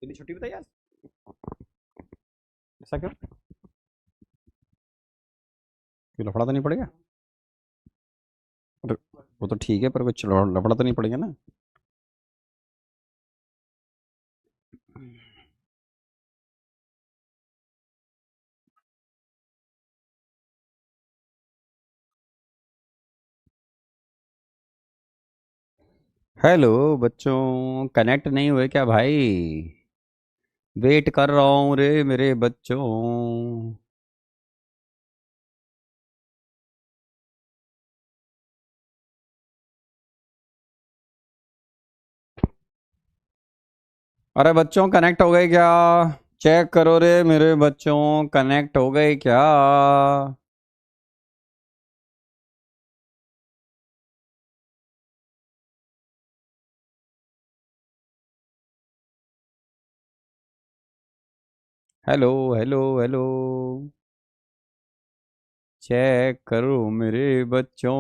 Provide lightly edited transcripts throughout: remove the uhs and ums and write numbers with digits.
तेरी छुट्टी बताई आज? ऐसा क्यों? कोई लफड़ा तो नहीं पड़ेगा? अरे, वो तो ठीक है, पर कुछ लफड़ा तो नहीं पड़ेगा ना? हेलो बच्चों, कनेक्ट नहीं हुए क्या भाई? वेट कर रहा हूँ रे मेरे बच्चों। अरे बच्चों, कनेक्ट हो गए क्या? चेक करो रे मेरे बच्चों, कनेक्ट हो गए क्या? Hello hello hello. चेक करो मेरे बच्चों।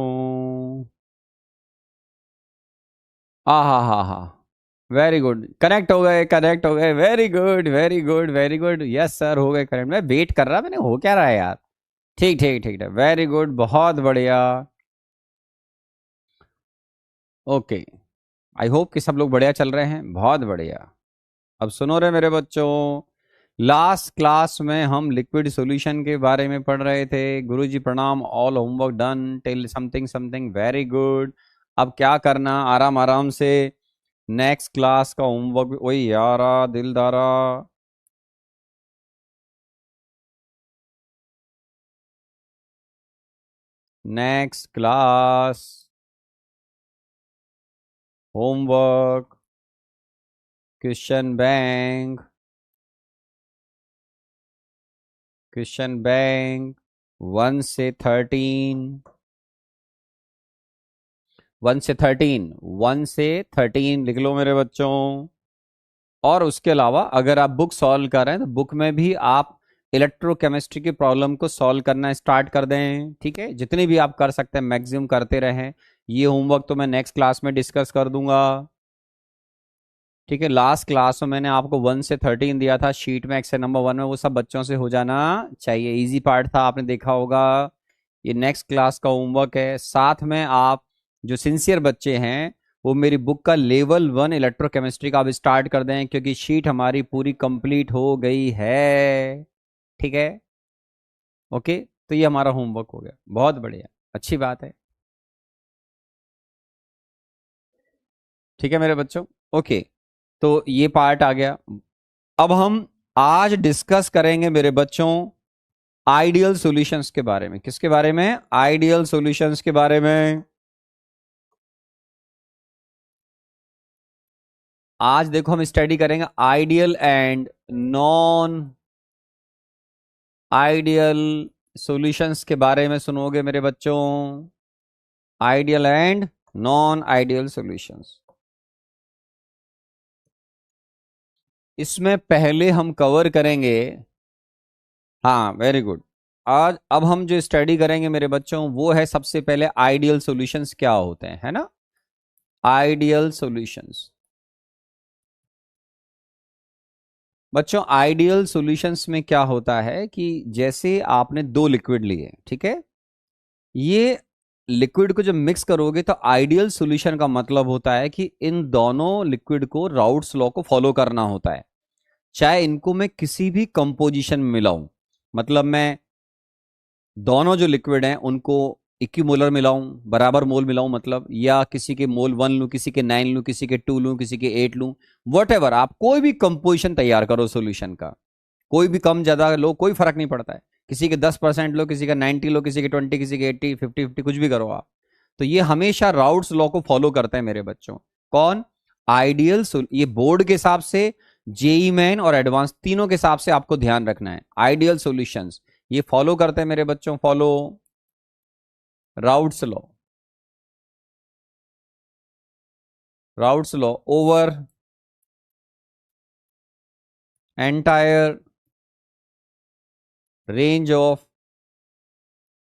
आ हा हा हा। वेरी गुड, कनेक्ट हो गए, कनेक्ट हो गए। Very good very good very good, yes sir, हो गए कनेक्ट। मैं वेट कर रहा, मैंने हो क्या रहा है यार। ठीक ठीक ठीक है, वेरी गुड, बहुत बढ़िया। ओके। आई होप कि सब लोग बढ़िया चल रहे हैं, बहुत बढ़िया। अब सुनो रे मेरे बच्चों, लास्ट क्लास में हम लिक्विड सॉल्यूशन के बारे में पढ़ रहे थे। गुरुजी प्रणाम, all homework done till something something, very good. अब क्या करना, आराम आराम से नेक्स्ट क्लास का होमवर्क। वही यारा दिलदारा। Next class homework question bank, question bank 1 से 13, 1 से 13, 1 से 13 लिख लो मेरे बच्चों। और उसके अलावा अगर आप बुक सॉल्व कर रहे हैं तो बुक में भी आप इलेक्ट्रोकेमिस्ट्री की प्रॉब्लम को सॉल्व करना स्टार्ट कर दें। ठीक है, जितनी भी आप कर सकते हैं मैक्सिमम करते रहें। ये होमवर्क तो मैं नेक्स्ट क्लास में डिस्कस कर दूंगा। ठीक है, लास्ट क्लास में मैंने आपको 1 से 13 दिया था शीट में, एक्सरसाइज नंबर 1 में, वो सब बच्चों से हो जाना चाहिए। इजी पार्ट था, आपने देखा होगा। ये नेक्स्ट क्लास का होमवर्क है। साथ में आप जो सिंसियर बच्चे हैं, वो मेरी बुक का लेवल 1 इलेक्ट्रोकेमिस्ट्री का आप स्टार्ट कर दें, क्योंकि शीट हमारी पूरी कंप्लीट हो गई है। ठीक है। ओके। तो ये हमारा होमवर्क हो गया, बहुत बढ़िया, अच्छी बात है। ठीक है मेरे बच्चों। ओके। तो ये पार्ट आ गया। अब हम आज डिस्कस करेंगे मेरे बच्चों आइडियल सॉल्यूशंस के बारे में। किसके बारे में? आइडियल सॉल्यूशंस के बारे में। आज देखो हम स्टडी करेंगे ideal and non ideal solutions के बारे में। सुनोगे मेरे बच्चों, ideal and non ideal solutions. इसमें पहले हम कवर करेंगे। हाँ, वेरी गुड। आज अब हम जो स्टडी करेंगे मेरे बच्चों, वो है सबसे पहले आइडियल सॉल्यूशंस क्या होते हैं, है ना? Ideal solutions. बच्चों, आइडियल सॉल्यूशंस में क्या होता है कि जैसे आपने दो लिक्विड लिए, ठीक है, ये लिक्विड को जब मिक्स करोगे तो आइडियल सॉल्यूशन का मतलब होता है कि इन दोनों लिक्विड को राउट्स लॉ को फॉलो करना होता है। चाहे इनको मैं किसी भी कंपोजिशन में मिलाऊं, मतलब मैं दोनों जो लिक्विड हैं उनको इक्विमोलर मिलाऊं, बराबर मोल मिलाऊं मतलब, या किसी के मोल 1 लूं, किसी के 9 लूं, किसी के 2 लूं, किसी के 8 लूं, वट एवर, आप कोई भी कंपोजिशन तैयार करो सोल्यूशन का, कोई भी कम ज्यादा लो, कोई फर्क नहीं पड़ता है। किसी के 10% लो, किसी का 90 लो, किसी के 20, किसी के 80, 50, 50, कुछ भी करो आप। तो ये हमेशा राउट्स लॉ को फॉलो करते हैं मेरे बच्चों। कौन? आइडियल। ये बोर्ड के हिसाब से, जेई मेन और एडवांस तीनों के हिसाब से आपको ध्यान रखना है। आइडियल सॉल्यूशंस ये फॉलो करते हैं मेरे बच्चों, follow routes law, routes law over entire range of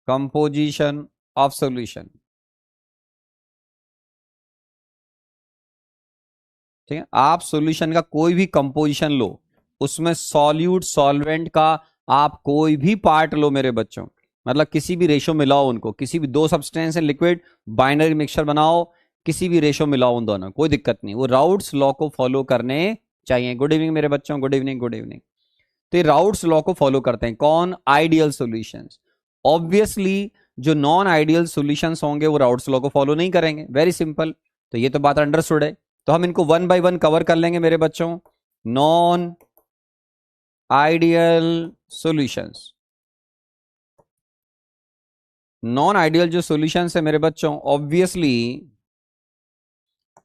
composition of solution. ठीक है, आप सॉल्यूशन का कोई भी कंपोजिशन लो, उसमें सॉल्यूट सॉल्वेंट का आप कोई भी पार्ट लो मेरे बच्चों, मतलब किसी भी रेशो मिलाओ उनको, किसी भी दो substance and liquid binary mixture बनाओ, किसी भी रेशो मिलाओ उन दोनों, कोई दिक्कत नहीं, वो राउट्स लॉ को फॉलो करने चाहिए। गुड इवनिंग मेरे बच्चों, गुड इवनिंग गुड इवनिंग। तो राउट्स लॉ को फॉलो करते हैं कौन? Ideal solutions. ऑब्वियसली जो नॉन आइडियल सॉल्यूशंस होंगे वो राउट्स लॉ को फॉलो नहीं करेंगे, वेरी सिंपल। तो ये तो बात अंडरस्टूड है। तो हम इनको वन बाय वन कवर कर लेंगे मेरे बच्चों। Non ideal solutions, non ideal जो सॉल्यूशंस है मेरे बच्चों, ऑब्वियसली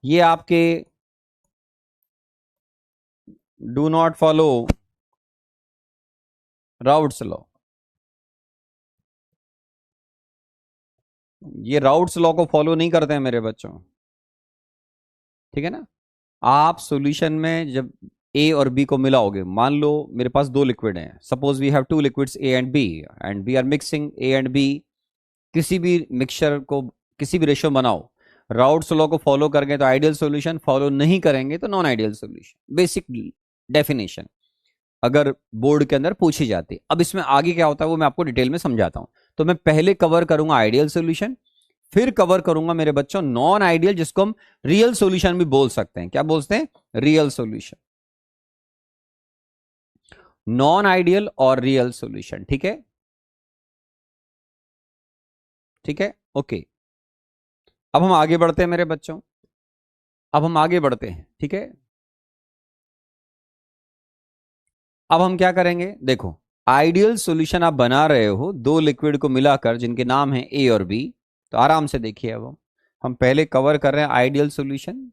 ये आपके do not follow routes law, ये राउट्स लॉ को फॉलो नहीं करते हैं मेरे बच्चों, ठीक है ना। आप सॉल्यूशन में जब ए और बी को मिलाओगे, मान लो मेरे पास दो लिक्विड हैं, suppose we have two liquids A and we are mixing A and B, किसी भी मिक्सचर को किसी भी रेशियो बनाओ, राउट्स लॉ को फॉलो करेंगे तो आइडियल सॉल्यूशन, फॉलो नहीं करेंगे तो non ideal solution. Basic definition अगर बोर्ड के अंदर पूछी जाती है। अब इसमें आगे क्या होता है वो मैं आपको डिटेल में समझाता हूं। तो मैं पहले कवर करूंगा आइडियल सॉल्यूशन, फिर कवर करूंगा मेरे बच्चों नॉन आइडियल, जिसको हम रियल सॉल्यूशन भी बोल सकते हैं। क्या बोलते हैं? रियल सॉल्यूशन, नॉन आइडियल और रियल सॉल्यूशन, ठीक है, ठीक है, ओके। अब हम आगे बढ़ते हैं मेरे बच्चों, अब हम आगे बढ़ते हैं, ठीक है। अब हम क्या करेंगे, देखो आइडियल सॉल्यूशन आप बना रहे हो दो लिक्विड को मिलाकर जिनके नाम है ए और बी। तो आराम से देखिए, अब हम पहले कवर कर रहे हैं आइडियल सॉल्यूशन,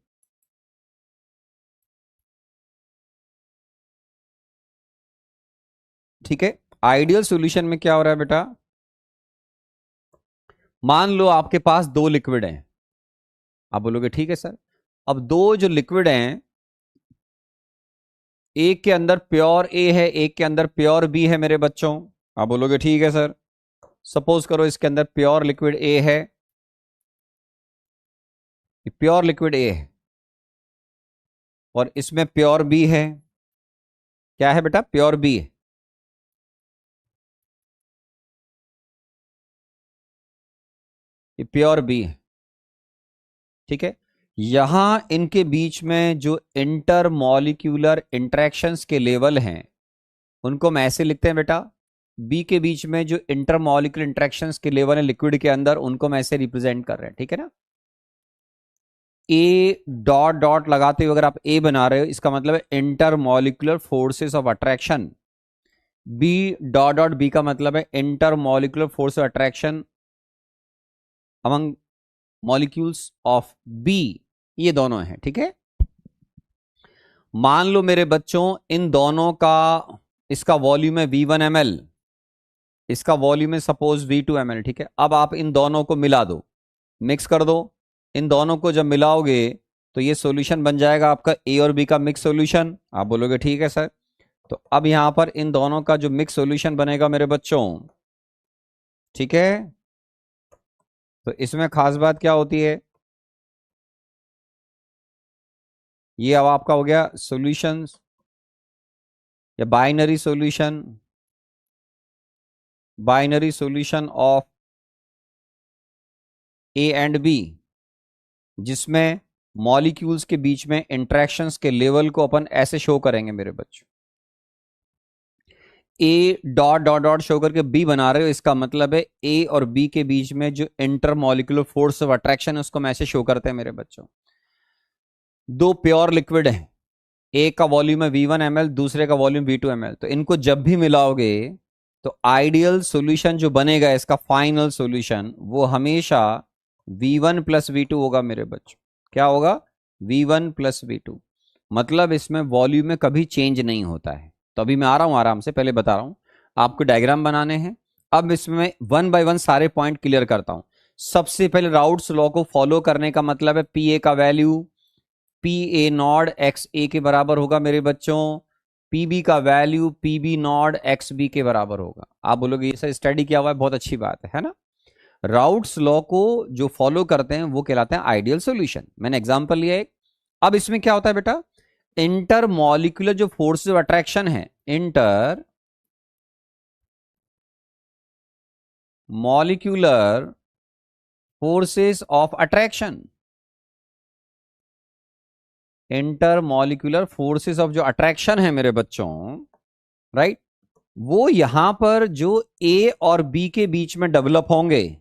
ठीक है। आइडियल सॉल्यूशन में क्या हो रहा है बेटा, मान लो आपके पास दो लिक्विड हैं, आप बोलोगे ठीक है सर। अब दो जो लिक्विड हैं, एक के अंदर प्योर ए है, एक के अंदर प्योर बी है मेरे बच्चों, आप बोलोगे ठीक है सर। सपोज करो इसके अंदर प्योर लिक्विड ए है, प्योर लिक्विड ए है, और इसमें प्योर बी है। क्या है बेटा? प्योर बी है। ये प्योर बी है, ठीक है। यहां इनके बीच में जो इंटर मॉलिक्यूलर इंटरेक्शंस के लेवल हैं उनको हम ऐसे लिखते हैं बेटा, बी के बीच में जो इंटर मॉलिक्यूलर इंटरेक्शंस के लेवल है लिक्विड के अंदर, उनको हम ऐसे रिप्रेजेंट कर रहे हैं, ठीक है ना। ए डॉट डॉट लगाते हुए अगर आप ए बना रहे हो, इसका मतलब है intermolecular forces of attraction. B dot dot B का मतलब है intermolecular force of attraction among molecules of B, ये दोनों हैं, ठीक है। मान लो मेरे बच्चों इन दोनों का, इसका वॉल्यूम है V1 ml, इसका वॉल्यूम है सपोज V2 ml, ठीक है। अब आप इन दोनों को मिला दो, मिक्स कर दो। इन दोनों को जब मिलाओगे तो ये सॉल्यूशन बन जाएगा आपका ए और बी का मिक्स सॉल्यूशन, आप बोलोगे ठीक है सर। तो अब यहां पर इन दोनों का जो मिक्स सॉल्यूशन बनेगा मेरे बच्चों, ठीक है, तो इसमें खास बात क्या होती है, ये अब आपका हो गया सॉल्यूशंस या binary solution, binary solution of A and B, जिसमें मॉलिक्यूल्स के बीच में इंटरेक्शंस के लेवल को अपन ऐसे शो करेंगे मेरे बच्चों, ए डॉट डॉट डॉट शो करके बी बना रहे हो, इसका मतलब है ए और बी के बीच में जो inter molecular force of attraction है उसको हम ऐसे शो करते हैं मेरे बच्चों। दो प्योर लिक्विड है, एक का वॉल्यूम है V1 ml, दूसरे का वॉल्यूम V2 ml, तो इनको जब भी मिलाओगे तो आइडियल सॉल्यूशन जो बनेगा इसका फाइनल सॉल्यूशन वो हमेशा V1 प्लस V2 होगा मेरे बच्चों। क्या होगा? V1 प्लस V2, मतलब इसमें वॉल्यूम में कभी चेंज नहीं होता है। तो अभी मैं आ रहा हूं आराम से, पहले बता रहा हूं आपको, डायग्राम बनाने हैं। अब इसमें वन बाय वन सारे पॉइंट क्लियर करता हूं। सबसे पहले राउट्स लॉ को फॉलो करने का मतलब है पी ए का value P A nought X A के बराबर होगा मेरे बच्चों, पी बी का value P B nought X B के बराबर होगा। आप बोलोगे ये सर स्टडी किया हुआ है, बहुत अच्छी बात है ना। राउट्स लॉ को जो फॉलो करते हैं वो कहलाते हैं आइडियल सॉल्यूशन। मैंने एग्जांपल लिया एक, अब इसमें क्या होता है बेटा, इंटर मॉलिक्यूलर जो फोर्सेस ऑफ अट्रैक्शन है, intermolecular forces of attraction, inter molecular forces of जो अट्रैक्शन है मेरे बच्चों, राइट, वो यहां पर जो ए और बी के बीच में डेवलप होंगे,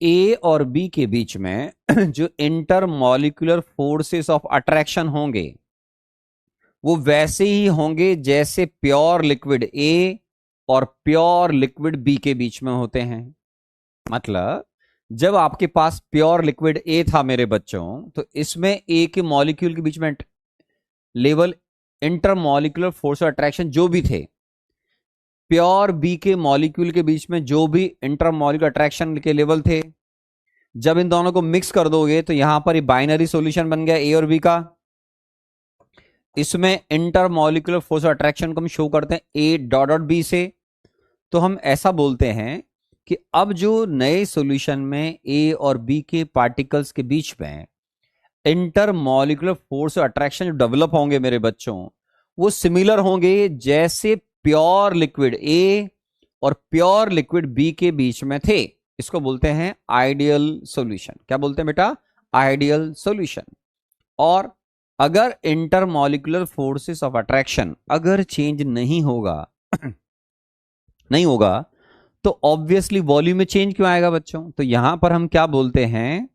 ए और बी के बीच में जो inter molecular forces of attraction होंगे वो वैसे ही होंगे जैसे प्योर लिक्विड ए और प्योर लिक्विड बी के बीच में होते हैं। मतलब जब आपके पास प्योर लिक्विड ए था मेरे बच्चों, तो इसमें ए के मॉलिक्यूल के बीच में level inter molecular force of attraction जो भी थे, प्योर बी के मॉलिक्यूल के बीच में जो भी इंटर मॉलिक्यूलर अट्रैक्शन के लेवल थे, जब इन दोनों को मिक्स कर दोगे तो यहां पर ये बाइनरी सॉल्यूशन बन गया ए और बी का। इसमें inter molecular force of attraction को हम शो करते हैं ए डॉट डॉट बी से। तो हम ऐसा बोलते हैं कि अब जो नए सॉल्यूशन में ए और बी के पार्टिकल्स के बीच में inter molecular force of attraction जो डेवलप होंगे मेरे बच्चों, वो सिमिलर होंगे जैसे प्योर लिक्विड ए और प्योर लिक्विड बी के बीच में थे। इसको बोलते हैं आइडियल सॉल्यूशन। क्या बोलते हैं बेटा? Ideal solution. और अगर inter molecular forces of attraction अगर चेंज नहीं होगा नहीं होगा तो ऑब्वियसली वॉल्यूम में चेंज क्यों आएगा बच्चों? तो यहां पर हम क्या बोलते हैं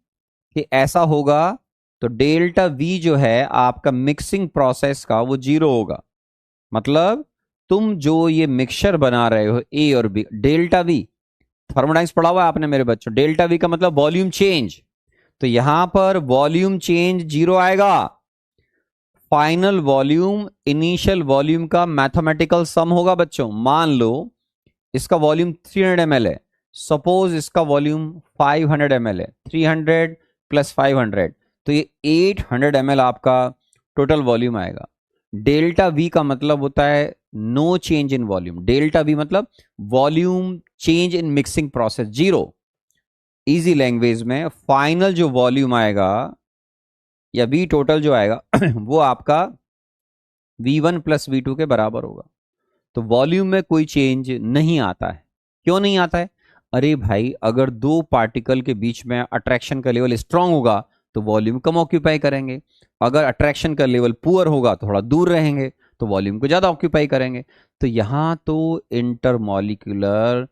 कि ऐसा होगा तो डेल्टा वी जो है आपका मिक्सिंग प्रोसेस का वो जीरो होगा। मतलब तुम जो ये मिक्सचर बना रहे हो ए और बी, डेल्टा वी थर्मोडाइनमिक्स पढ़ा हुआ है आपने मेरे बच्चों, डेल्टा वी का मतलब वॉल्यूम चेंज। तो यहां पर वॉल्यूम चेंज जीरो आएगा। फाइनल वॉल्यूम इनिशियल वॉल्यूम का मैथमेटिकल सम होगा बच्चों। मान लो इसका वॉल्यूम 300 ml है, सपोज इसका वॉल्यूम 500 ml है, 300 प्लस 500 तो ये 800 ml आपका टोटल वॉल्यूम आएगा। डेल्टा वी का मतलब होता है no change in volume. Delta V मतलब volume change in mixing process zero. Easy language में फाइनल जो वॉल्यूम आएगा या वी टोटल जो आएगा वो आपका V1 प्लस V2 के बराबर होगा। तो वॉल्यूम में कोई चेंज नहीं आता है। क्यों नहीं आता है? अरे भाई, अगर दो पार्टिकल के बीच में अट्रैक्शन का लेवल स्ट्रांग होगा तो वॉल्यूम कम ऑक्यूपाई करेंगे, अगर अट्रैक्शन का लेवल पुअर होगा थोड़ा दूर रहेंगे तो वॉल्यूम को ज्यादा ऑक्यूपाई करेंगे। तो यहां तो इंटरमॉलिक्यूलर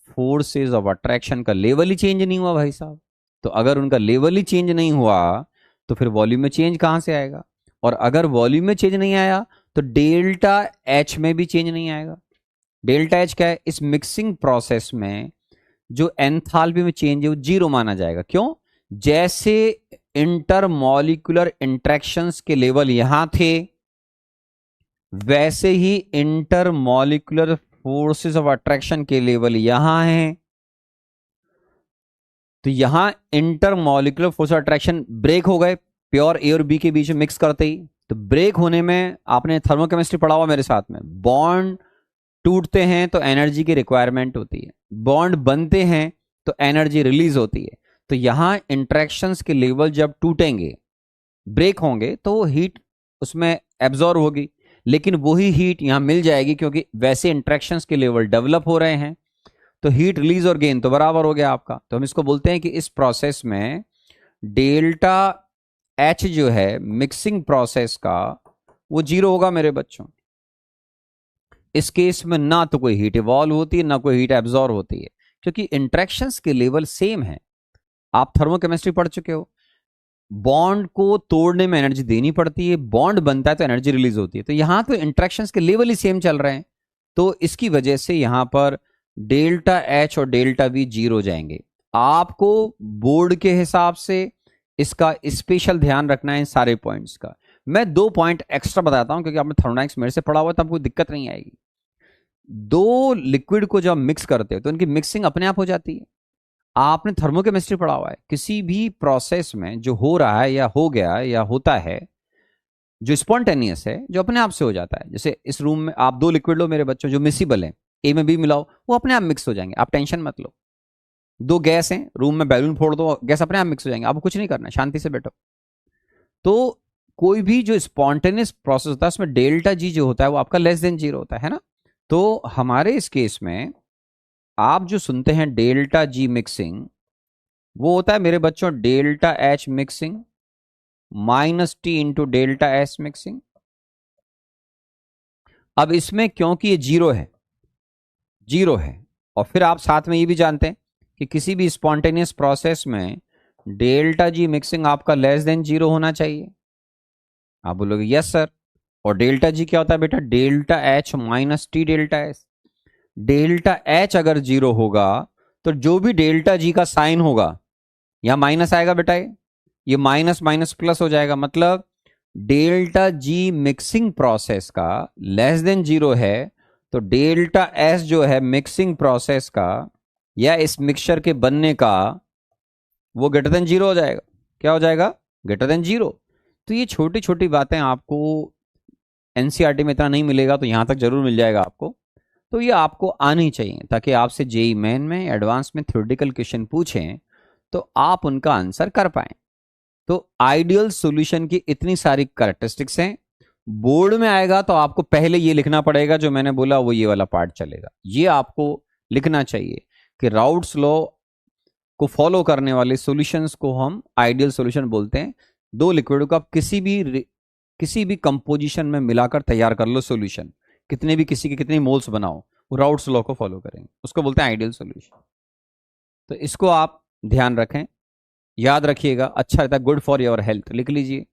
फोर्सेस ऑफ अट्रैक्शन का लेवल ही चेंज नहीं हुआ भाई साहब। तो अगर उनका लेवल ही चेंज नहीं हुआ तो फिर वॉल्यूम में चेंज कहां से आएगा? और अगर वॉल्यूम में चेंज नहीं आया तो डेल्टा एच में भी चेंज नहीं आएगा। डेल्टा एच क्या है? इस मिक्सिंग प्रोसेस में जो एंथैल्पी में चेंज है वो जीरो माना जाएगा। क्यों? जैसे इंटरमॉलिक्यूलर इंटरेक्शंस के लेवल यहां थे वैसे ही इंटरमॉलिक्यूलर फोर्सेस ऑफ अट्रैक्शन के लेवल यहां हैं। तो यहां intermolecular force of attraction break हो गए प्योर ए और बी के बीच में मिक्स करते ही। तो ब्रेक होने में आपने थर्मोकेमिस्ट्री पढ़ा हुआ मेरे साथ में, बॉन्ड टूटते हैं तो एनर्जी की रिक्वायरमेंट होती है, बॉन्ड बनते हैं तो एनर्जी रिलीज होती है। तो यहां इंटरेक्शंस के लेवल जब टूटेंगे, ब्रेक होंगे, तो हीट उसमें एब्जॉर्ब होगी, लेकिन वही हीट यहां मिल जाएगी क्योंकि वैसे इंटरेक्शंस के लेवल डेवलप हो रहे हैं। तो हीट रिलीज और गेन तो बराबर हो गया आपका। तो हम इसको बोलते हैं कि इस प्रोसेस में डेल्टा एच जो है मिक्सिंग प्रोसेस का वो जीरो होगा मेरे बच्चों। इस केस में ना तो कोई हीट इवॉल्व होती है ना कोई हीट एब्जॉर्ब होती है, क्योंकि इंटरेक्शंस के लेवल सेम है। आप थर्मोकेमिस्ट्री पढ़ चुके हो, बॉन्ड को तोड़ने में एनर्जी देनी पड़ती है, बॉन्ड बनता है तो एनर्जी रिलीज होती है। तो यहां तो इंटरेक्शंस के लेवल ही सेम चल रहे हैं, तो इसकी वजह से यहां पर डेल्टा एच और डेल्टा वी जीरो हो जाएंगे। आपको बोर्ड के हिसाब से इसका स्पेशल ध्यान रखना है इन सारे पॉइंट्स का। मैं 2 पॉइंट एक्स्ट्रा बताता हूं क्योंकि आपने थर्मोडायनामिक्स मेरे से पढ़ा हुआ, तब कोई दिक्कत नहीं आएगी। दो लिक्विड को जब मिक्स करते हो तो उनकी मिक्सिंग अपने आप हो जाती है। आपने थर्मोकेमिस्ट्री पढ़ा हुआ है, किसी भी प्रोसेस में जो हो रहा है या हो गया या होता है जो स्पॉन्टेनियस है, जो अपने आप से हो जाता है। जैसे इस रूम में आप 2 लिक्विड लो मेरे बच्चों जो मिसिबल है, ए में बी मिलाओ, वो अपने आप मिक्स हो जाएंगे, आप टेंशन मत लो। दो गैस हैं, रूम में बैलून फोड़ दो, गैस अपने आप मिक्स हो जाएंगे, आपको कुछ नहीं करना, शांति से बैठो। तो कोई भी जो स्पॉन्टेनियस प्रोसेस होता है उसमें डेल्टा जी जो होता है वो आपका लेस देन जीरो होता है ना। तो हमारे इस केस में आप जो सुनते हैं डेल्टा जी मिक्सिंग, वो होता है मेरे बच्चों delta H mixing minus T into delta S mixing. अब इसमें क्योंकि ये जीरो है, जीरो है, और फिर आप साथ में ये भी जानते हैं कि किसी भी स्पॉन्टेनियस प्रोसेस में डेल्टा जी मिक्सिंग आपका लेस देन जीरो होना चाहिए। आप बोलोगे यस सर, और डेल्टा जी क्या होता है बेटा, delta H minus T delta S. Delta H अगर जीरो होगा तो जो भी डेल्टा जी का साइन होगा यहां माइनस आएगा बेटा, ये माइनस माइनस प्लस हो जाएगा, मतलब डेल्टा जी मिक्सिंग प्रोसेस का लेस देन जीरो है, तो डेल्टा एस जो है मिक्सिंग प्रोसेस का या इस मिक्सचर के बनने का वो ग्रेटर देन जीरो हो जाएगा। क्या हो जाएगा, ग्रेटर देन जीरो। तो ये छोटी छोटी बातें आपको एनसीईआरटी में इतना नहीं मिलेगा, तो यहां तक जरूर मिल जाएगा आपको। तो ये आपको आनी चाहिए ताकि आपसे जेई मेन में एडवांस में थ्योरेटिकल क्वेश्चन पूछें तो आप उनका आंसर कर पाए। तो आइडियल सॉल्यूशन की इतनी सारी कैरेक्टरिस्टिक्स हैं। बोर्ड में आएगा तो आपको पहले ये लिखना पड़ेगा जो मैंने बोला, वो ये वाला पार्ट चलेगा, ये आपको लिखना चाहिए कि राउट्स लॉ को फॉलो करने वाले सॉल्यूशंस को हम आइडियल सॉल्यूशन बोलते हैं। दो लिक्विड को आप किसी भी कंपोजिशन में मिलाकर तैयार कर लो सॉल्यूशन, कितने भी किसी के कितने मोल्स बनाओ, वो राउट्स लॉ को फॉलो करेंगे, उसको बोलते हैं आइडियल सॉल्यूशन। तो इसको आप ध्यान रखें, याद रखिएगा, अच्छा रहता है, गुड फॉर योर हेल्थ, लिख लीजिए।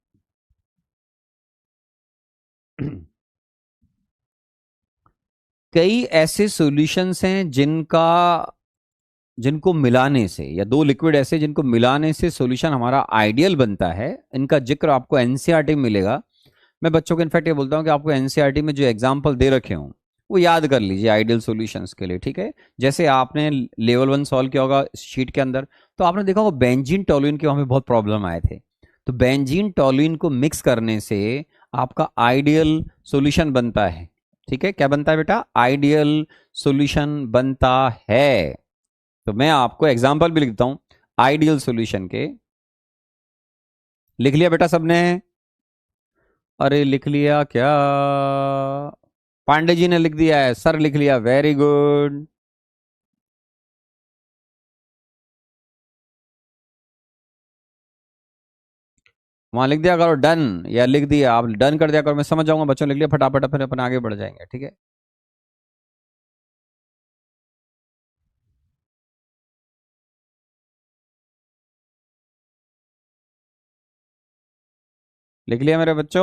कई ऐसे सॉल्यूशंस हैं जिनको मिलाने से, या दो लिक्विड ऐसे जिनको मिलाने से सॉल्यूशन हमारा आइडियल बनता है, इनका जिक्र आपको एनसीईआरटी में मिलेगा। मैं बच्चों को इनफैक्ट ये बोलता हूँ कि आपको एनसीईआरटी में जो एग्जाम्पल दे रखे हों वो याद कर लीजिए आइडियल सॉल्यूशंस के लिए, ठीक है। जैसे आपने लेवल 1 सॉल्व किया होगा शीट के अंदर, तो आपने देखा होगा बेंजीन टोलुइन के वहां पे बहुत प्रॉब्लम आए थे। तो बेंजीन टोलुइन को मिक्स करने से आपका आइडियल सॉल्यूशन बनता है, ठीक है। क्या बनता है बेटा, आइडियल सॉल्यूशन बनता है। तो मैं आपको एग्जाम्पल भी लिखता हूं आइडियल सॉल्यूशन के। लिख लिया बेटा सबने, अरे लिख लिया क्या, पांडे जी ने लिख दिया है, सर लिख लिया, वेरी गुड। वहां लिख दिया करो डन, या लिख दिया, आप डन कर दिया करो, मैं समझ जाऊंगा बच्चों, लिख लिया फटाफट, फिर अपन आगे बढ़ जाएंगे, ठीक है। लिख लिया मेरे बच्चों,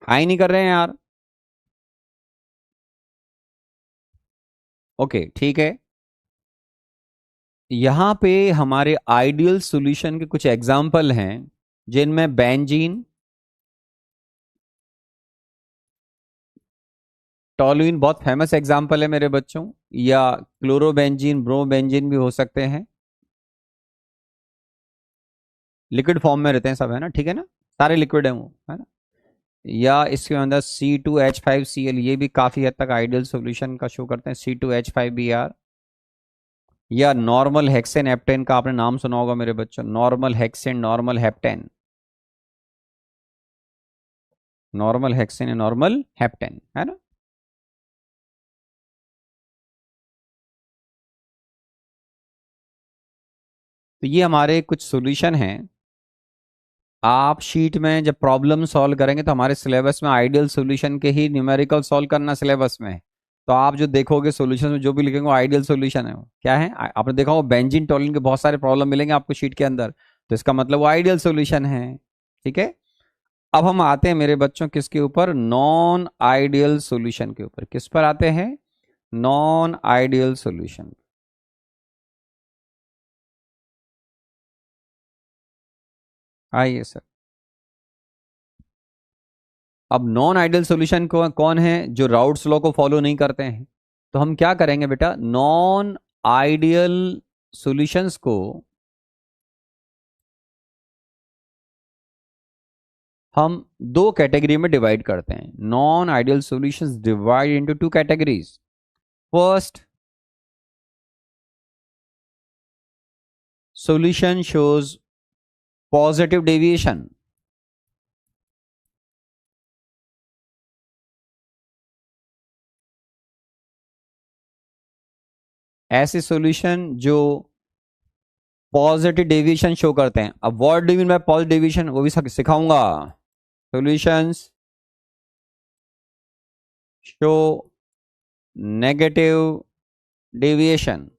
हाई नहीं कर रहे हैं यार। ओके ठीक है, यहां पे हमारे आइडियल सॉल्यूशन के कुछ एग्जाम्पल हैं जिनमें बेंजीन टॉलुइन बहुत फेमस एग्जाम्पल है मेरे बच्चों, या क्लोरोबेंजीन ब्रोमोबेंजीन भी हो सकते हैं, लिक्विड फॉर्म में रहते हैं सब, है ना, ठीक है ना, सारे लिक्विड है वो, है ना। या इसके अंदर C2H5Cl, ये भी काफी हद तक आइडियल सॉल्यूशन का शो करते हैं, C2H5Br। या नॉर्मल हेक्सेन हेप्टेन का आपने नाम सुना होगा मेरे बच्चों, normal hexane normal heptane, normal hexane normal heptane, है ना। तो ये हमारे कुछ सॉल्यूशन हैं। आप शीट में जब प्रॉब्लम सॉल्व करेंगे तो हमारे सिलेबस में आइडियल सॉल्यूशन के ही न्यूमेरिकल सॉल्व करना सिलेबस में है। तो आप जो देखोगे सॉल्यूशन में जो भी लिखेंगे वो आइडियल सॉल्यूशन है, वो क्या है, आपने देखा होगा बेंजीन टोलिन के बहुत सारे प्रॉब्लम मिलेंगे आपको शीट के अंदर, तो इसका मतलब वो आइडियल सॉल्यूशन है, ठीक है। अब हम आते हैं मेरे बच्चों किसके ऊपर, नॉन आइडियल सॉल्यूशन के ऊपर। किस पर आते हैं, नॉन आइडियल सॉल्यूशन। आइए सर। अब नॉन आइडियल सॉल्यूशन कौन है, जो राउट्स लॉ को फॉलो नहीं करते हैं। तो हम क्या करेंगे बेटा, नॉन आइडियल सॉल्यूशंस को हम दो कैटेगरी में डिवाइड करते हैं। Non ideal solutions divide into two categories. First solution shows positive deviation. ऐसे सॉल्यूशन जो पॉजिटिव डेविएशन शो करते हैं। अब what do you mean by positive deviation वो भी सिखाऊंगा। Solutions show negative deviation.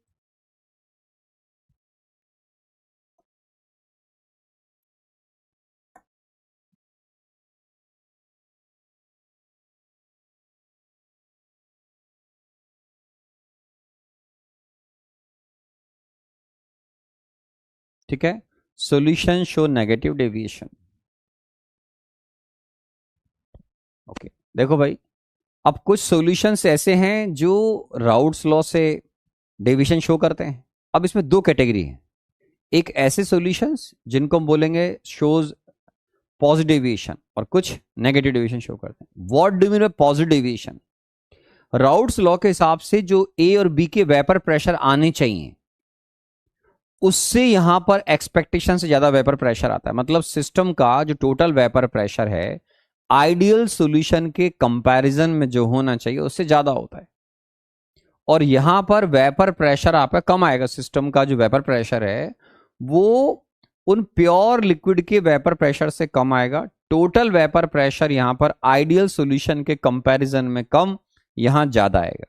ठीक है, solution show negative deviation. Okay, देखो भाई, अब कुछ सॉल्यूशंस ऐसे हैं जो राउट्स लॉ से डेविएशन शो करते हैं। अब इसमें दो कैटेगरी है। एक ऐसे सॉल्यूशंस जिनको हम बोलेंगे शोज पॉजिटिव डेविएशन, और कुछ नेगेटिव डेविएशन शो करते हैं। What do mean bye positive deviation? Routes law के हिसाब से जो ए और बी के वेपर प्रेशर आने चाहिए उससे यहां पर एक्सपेक्टेशन से ज्यादा वेपर प्रेशर आता है। मतलब सिस्टम का जो टोटल वेपर प्रेशर है आइडियल सॉल्यूशन के कंपैरिजन में जो होना चाहिए उससे ज्यादा होता है, और यहां पर वेपर प्रेशर आपका कम आएगा। सिस्टम का जो वेपर प्रेशर है वो उन प्योर लिक्विड के वेपर प्रेशर से कम आएगा। टोटल वेपर प्रेशर यहां पर आइडियल सॉल्यूशन के कंपैरिजन में कम, यहां ज्यादा आएगा।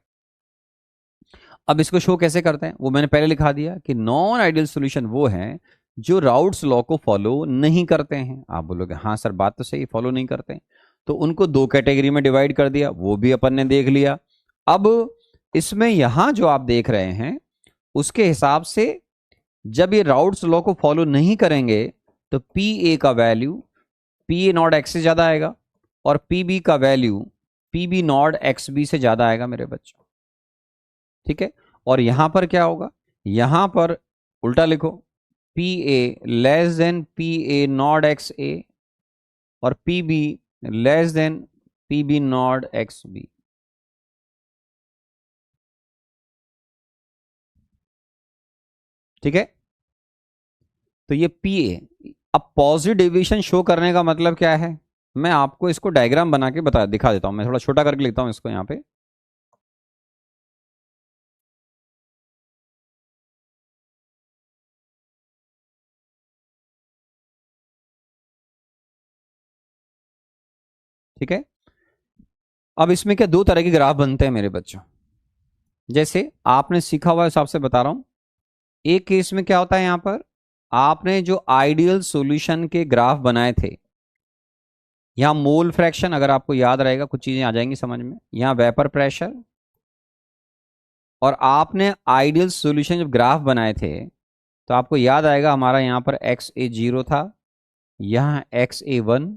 अब इसको शो कैसे करते हैं वो मैंने पहले लिखा दिया कि नॉन आइडियल सॉल्यूशन वो हैं जो राउट्स लॉ को फॉलो नहीं करते हैं। आप बोलोगे हाँ सर बात तो सही, फॉलो नहीं करते हैं, तो उनको दो कैटेगरी में डिवाइड कर दिया, वो भी अपन ने देख लिया। अब इसमें यहां जो आप देख रहे हैं उसके हिसाब से जब ये राउट्स लॉ को फॉलो नहीं करेंगे तो पी ए का value P A naught X से ज्यादा आएगा, और पी बी का value P B naught X B से ज्यादा आएगा मेरे बच्चों। ठीक है, और यहां पर क्या होगा, यहां पर उल्टा लिखो, P A less than P A naught X A और P B less than P B naught X B. ठीक है, तो ये पी ए। अब पॉजिटिव डेविएशन शो करने का मतलब क्या है, मैं आपको इसको डायग्राम बना के दिखा देता हूं। मैं थोड़ा छोटा करके लिखता हूं इसको यहां पे। ठीक है, अब इसमें क्या दो तरह के ग्राफ बनते हैं मेरे बच्चों, जैसे आपने सीखा हुआ हिसाब से बता रहा हूं। एक केस में क्या होता है, यहां पर आपने जो आइडियल सॉल्यूशन के ग्राफ बनाए थे, यहां मोल फ्रैक्शन अगर आपको याद रहेगा कुछ चीजें आ जाएंगी समझ में, यहां वेपर प्रेशर, और आपने आइडियल सॉल्यूशन जब ग्राफ बनाए थे तो आपको याद आएगा हमारा यहां पर एक्स ए 0 था, यहां एक्स ए 1,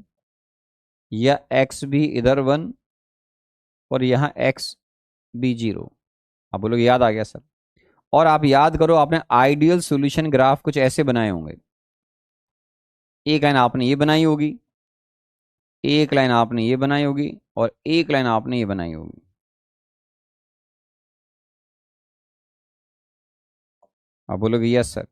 या एक्स भी इधर 1, और यहां एक्स बी 0। आप बोलोगे याद आ गया सर। और आप याद करो आपने आइडियल सॉल्यूशन ग्राफ कुछ ऐसे बनाए होंगे, एक लाइन आपने ये बनाई होगी, एक लाइन आपने ये बनाई होगी, और एक लाइन आपने ये बनाई होगी। आप बोलोगे यस सर।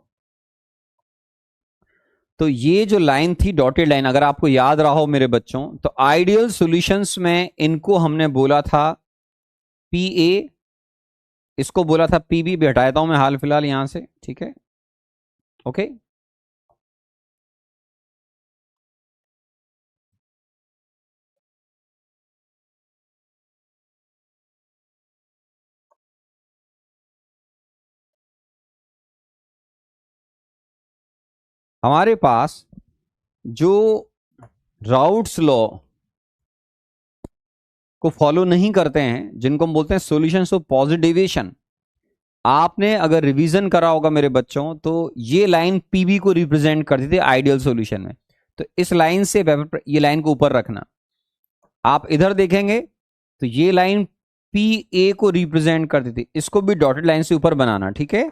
तो ये जो लाइन थी डॉटेड लाइन, अगर आपको याद रहा हो मेरे बच्चों, तो आइडियल सॉल्यूशंस में इनको हमने बोला था पी ए, इसको बोला था पी बी, भी हटाता हूं मैं हाल फिलहाल यहां से। ठीक है, ओके। हमारे पास जो राउट्स लॉ को फॉलो नहीं करते हैं, जिनको हम बोलते हैं सॉल्यूशंस ऑफ पॉजिटिव डेविएशन, आपने अगर रिवीजन करा होगा मेरे बच्चों तो ये लाइन पीबी को रिप्रेजेंट करती थी आइडियल सॉल्यूशन में। तो इस लाइन से ये लाइन को ऊपर रखना। आप इधर देखेंगे तो ये लाइन पी ए को रिप्रेजेंट करती थी, इसको भी डॉटेड लाइन से ऊपर बनाना। ठीक है,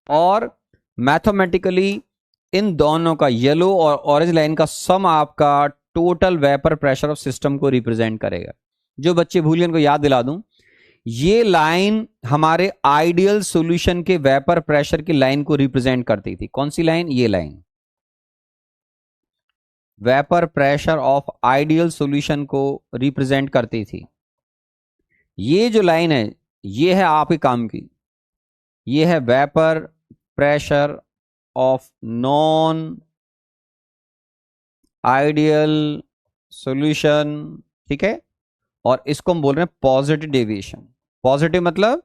और मैथमेटिकली इन दोनों का येलो और ऑरेंज लाइन का सम आपका total vapour pressure of system को रिप्रेजेंट करेगा। जो बच्चे भूल गए उनको याद दिला दूं, ये लाइन हमारे आइडियल सॉल्यूशन के वेपर प्रेशर की लाइन को रिप्रेजेंट करती थी। कौन सी लाइन? ये line vapour pressure of ideal solution को रिप्रेजेंट करती थी। ये जो लाइन है ये है आपके काम की, ये है vapour pressure of non ideal solution, ठीक है। और इसको हम बोल रहे हैं पॉजिटिव डेविएशन। पॉजिटिव मतलब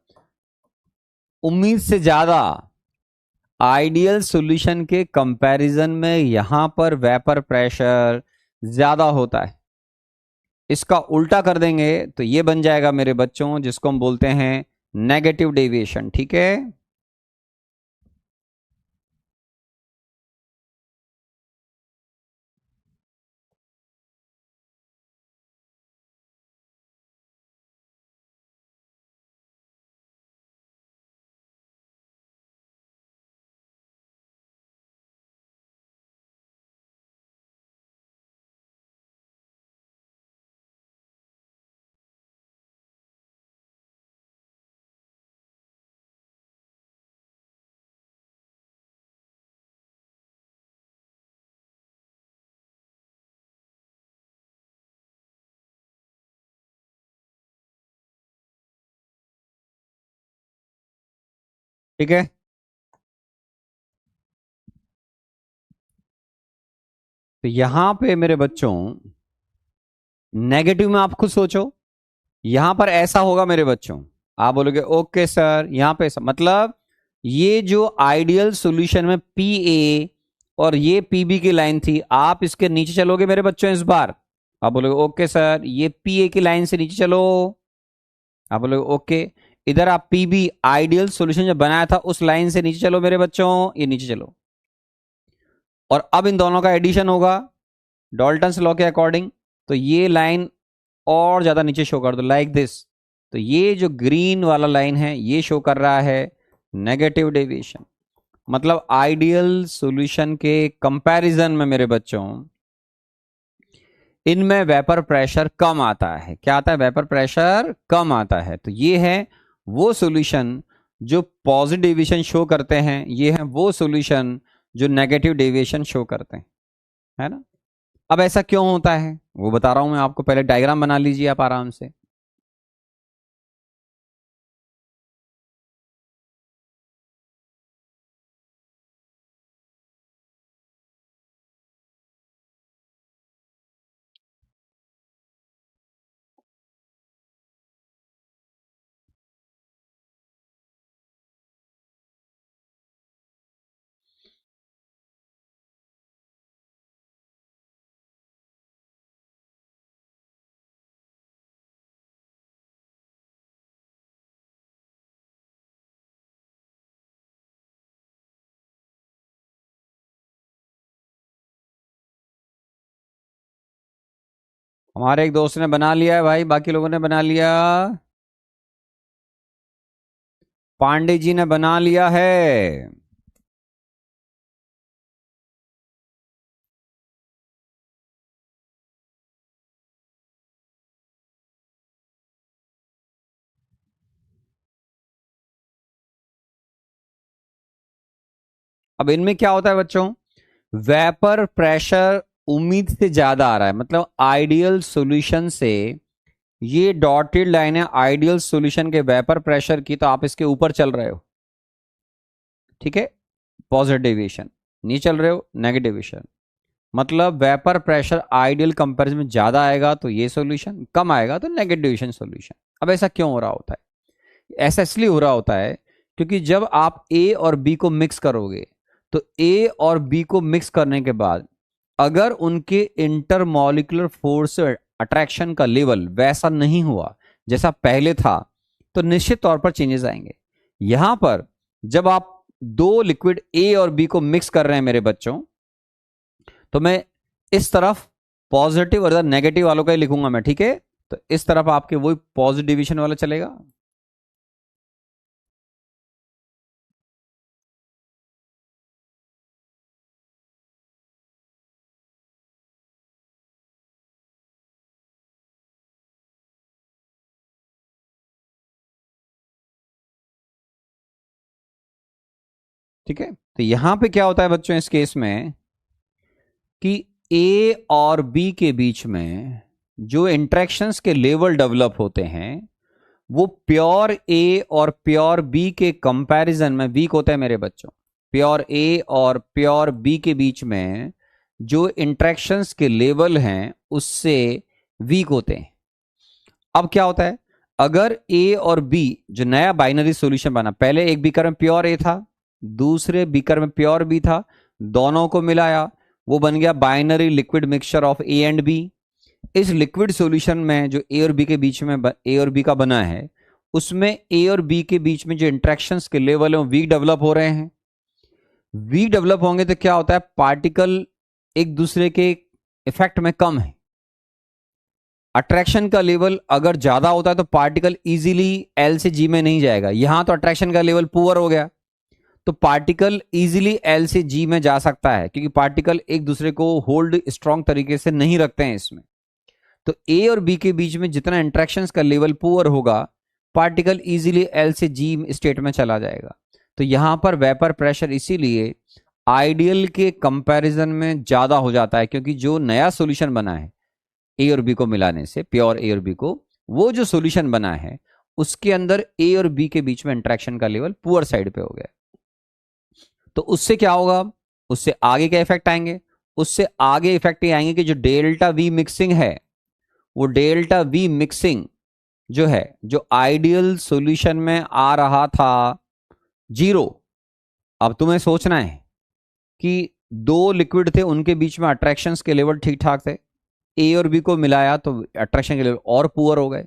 उम्मीद से ज्यादा। आइडियल सॉल्यूशन के कंपैरिजन में यहां पर वेपर प्रेशर ज्यादा होता है। इसका उल्टा कर देंगे तो ये बन जाएगा मेरे बच्चों, जिसको हम बोलते हैं नेगेटिव डेविएशन, ठीक है। ठीक है, तो यहां पे मेरे बच्चों नेगेटिव में आप खुद सोचो, यहां पर ऐसा होगा मेरे बच्चों। आप बोलोगे ओके सर, यहां पे ऐसा मतलब ये जो आइडियल सॉल्यूशन में पी ए और ये पी बी की लाइन थी, आप इसके नीचे चलोगे मेरे बच्चों इस बार। आप बोलोगे ओके सर, ये पी ए की लाइन से नीचे चलो। आप बोलोगे ओके, इधर आप पी बी आइडियल सॉल्यूशन जो बनाया था उस लाइन से नीचे चलो मेरे बच्चों, ये नीचे चलो। और अब इन दोनों का एडिशन होगा डॉल्टन्स लॉ के अकॉर्डिंग, तो ये लाइन और ज्यादा नीचे शो कर दो लाइक दिस। तो ये जो ग्रीन वाला लाइन है ये शो कर रहा है नेगेटिव डेविएशन। मतलब आइडियल सॉल्यूशन के कंपैरिजन में मेरे बच्चों इनमें वेपर प्रेशर कम आता है। क्या आता है? वेपर प्रेशर कम आता है। तो ये है वो सॉल्यूशन जो पॉजिटिव डेविएशन शो करते हैं, ये है वो सॉल्यूशन जो नेगेटिव डेविएशन शो करते हैं, है ना। अब ऐसा क्यों होता है वो बता रहा हूं मैं आपको, पहले डायग्राम बना लीजिए आप आराम से। हमारे एक दोस्त ने बना लिया है भाई, बाकी लोगों ने बना लिया? पांडे जी ने बना लिया है। अब इनमें क्या होता है बच्चों? वेपर प्रेशर उम्मीद से ज्यादा आ रहा है, मतलब आइडियल सॉल्यूशन से ये डॉटेड लाइन है आइडियल सॉल्यूशन के वेपर प्रेशर की, तो आप इसके ऊपर चल रहे हो, ठीक है, पॉजिटिव डेविएशन। नहीं चल रहे हो, नेगेटिव डेविएशन। मतलब वेपर प्रेशर आइडियल कंपैरिजन में ज्यादा आएगा तो ये सॉल्यूशन, कम आएगा तो नेगेटिव डेविएशन सॉल्यूशन। अब ऐसा क्यों हो रहा होता है? ऐसा इसलिए हो रहा होता है क्योंकि जब आप ए और बी को मिक्स करोगे, तो ए और बी को मिक्स करने के बाद अगर उनके इंटरमॉलिक्यूलर फोर्स अट्रैक्शन का लेवल वैसा नहीं हुआ जैसा पहले था, तो निश्चित तौर पर चेंजेस आएंगे। यहां पर जब आप दो लिक्विड ए और बी को मिक्स कर रहे हैं मेरे बच्चों, तो मैं इस तरफ पॉजिटिव और इधर नेगेटिव वालों का ही लिखूंगा मैं, ठीक है। तो इस तरफ आपके वही पॉजिटिव डिविजन वाला चलेगा। ठीक है, तो यहां पे क्या होता है बच्चों इस केस में कि ए और बी के बीच में जो इंटरेक्शंस के लेवल डेवलप होते हैं वो प्योर ए और प्योर बी के कंपैरिजन में वीक होते हैं मेरे बच्चों। प्योर ए और प्योर बी के बीच में जो इंटरेक्शंस के लेवल हैं उससे वीक होते हैं। अब क्या होता है, अगर ए और बी जो नया बाइनरी सॉल्यूशन बना, पहले एक बीकर में प्योर ए था, दूसरे बीकर में प्योर बी था, दोनों को मिलाया, वो बन गया binary liquid mixture of A and B. इस लिक्विड सॉल्यूशन में जो ए और बी के बीच में ए और बी का बना है, उसमें ए और बी के बीच में जो इंटरेक्शंस के लेवल है वो वीक डेवलप हो रहे हैं। वीक डेवलप होंगे तो क्या होता है, पार्टिकल एक दूसरे के इफेक्ट में कम है। अट्रैक्शन का लेवल अगर ज्यादा होता है तो पार्टिकल इजीली एल से जी में नहीं जाएगा। यहां तो अट्रैक्शन का लेवल पुअर हो गया तो पार्टिकल इजीली एल से जी में जा सकता है, क्योंकि पार्टिकल एक दूसरे को होल्ड स्ट्रांग तरीके से नहीं रखते हैं इसमें। तो ए और बी के बीच में जितना इंटरेक्शंस का लेवल पुअर होगा, पार्टिकल इजीली एल से जी स्टेट में चला जाएगा। तो यहां पर वेपर प्रेशर इसीलिए आइडियल के कंपैरिजन में ज्यादा हो जाता है, क्योंकि जो नया सॉल्यूशन बना है ए और बी को मिलाने से, प्योर ए और बी को, वो जो सॉल्यूशन बना है उसके अंदर ए और बी के बीच में इंटरेक्शन का लेवल पुअर साइड पे हो गया। तो उससे क्या होगा, उससे आगे क्या इफेक्ट आएंगे, उससे आगे इफेक्ट ये आएंगे कि जो डेल्टा वी मिक्सिंग है, वो डेल्टा वी मिक्सिंग जो है, जो आइडियल सॉल्यूशन में आ रहा था 0, अब तुम्हें सोचना है कि दो लिक्विड थे, उनके बीच में अट्रैक्शंस के लेवल ठीक ठाक थे, ए और बी को मिलाया तो अट्रैक्शन के लेवल और पुअर हो गए।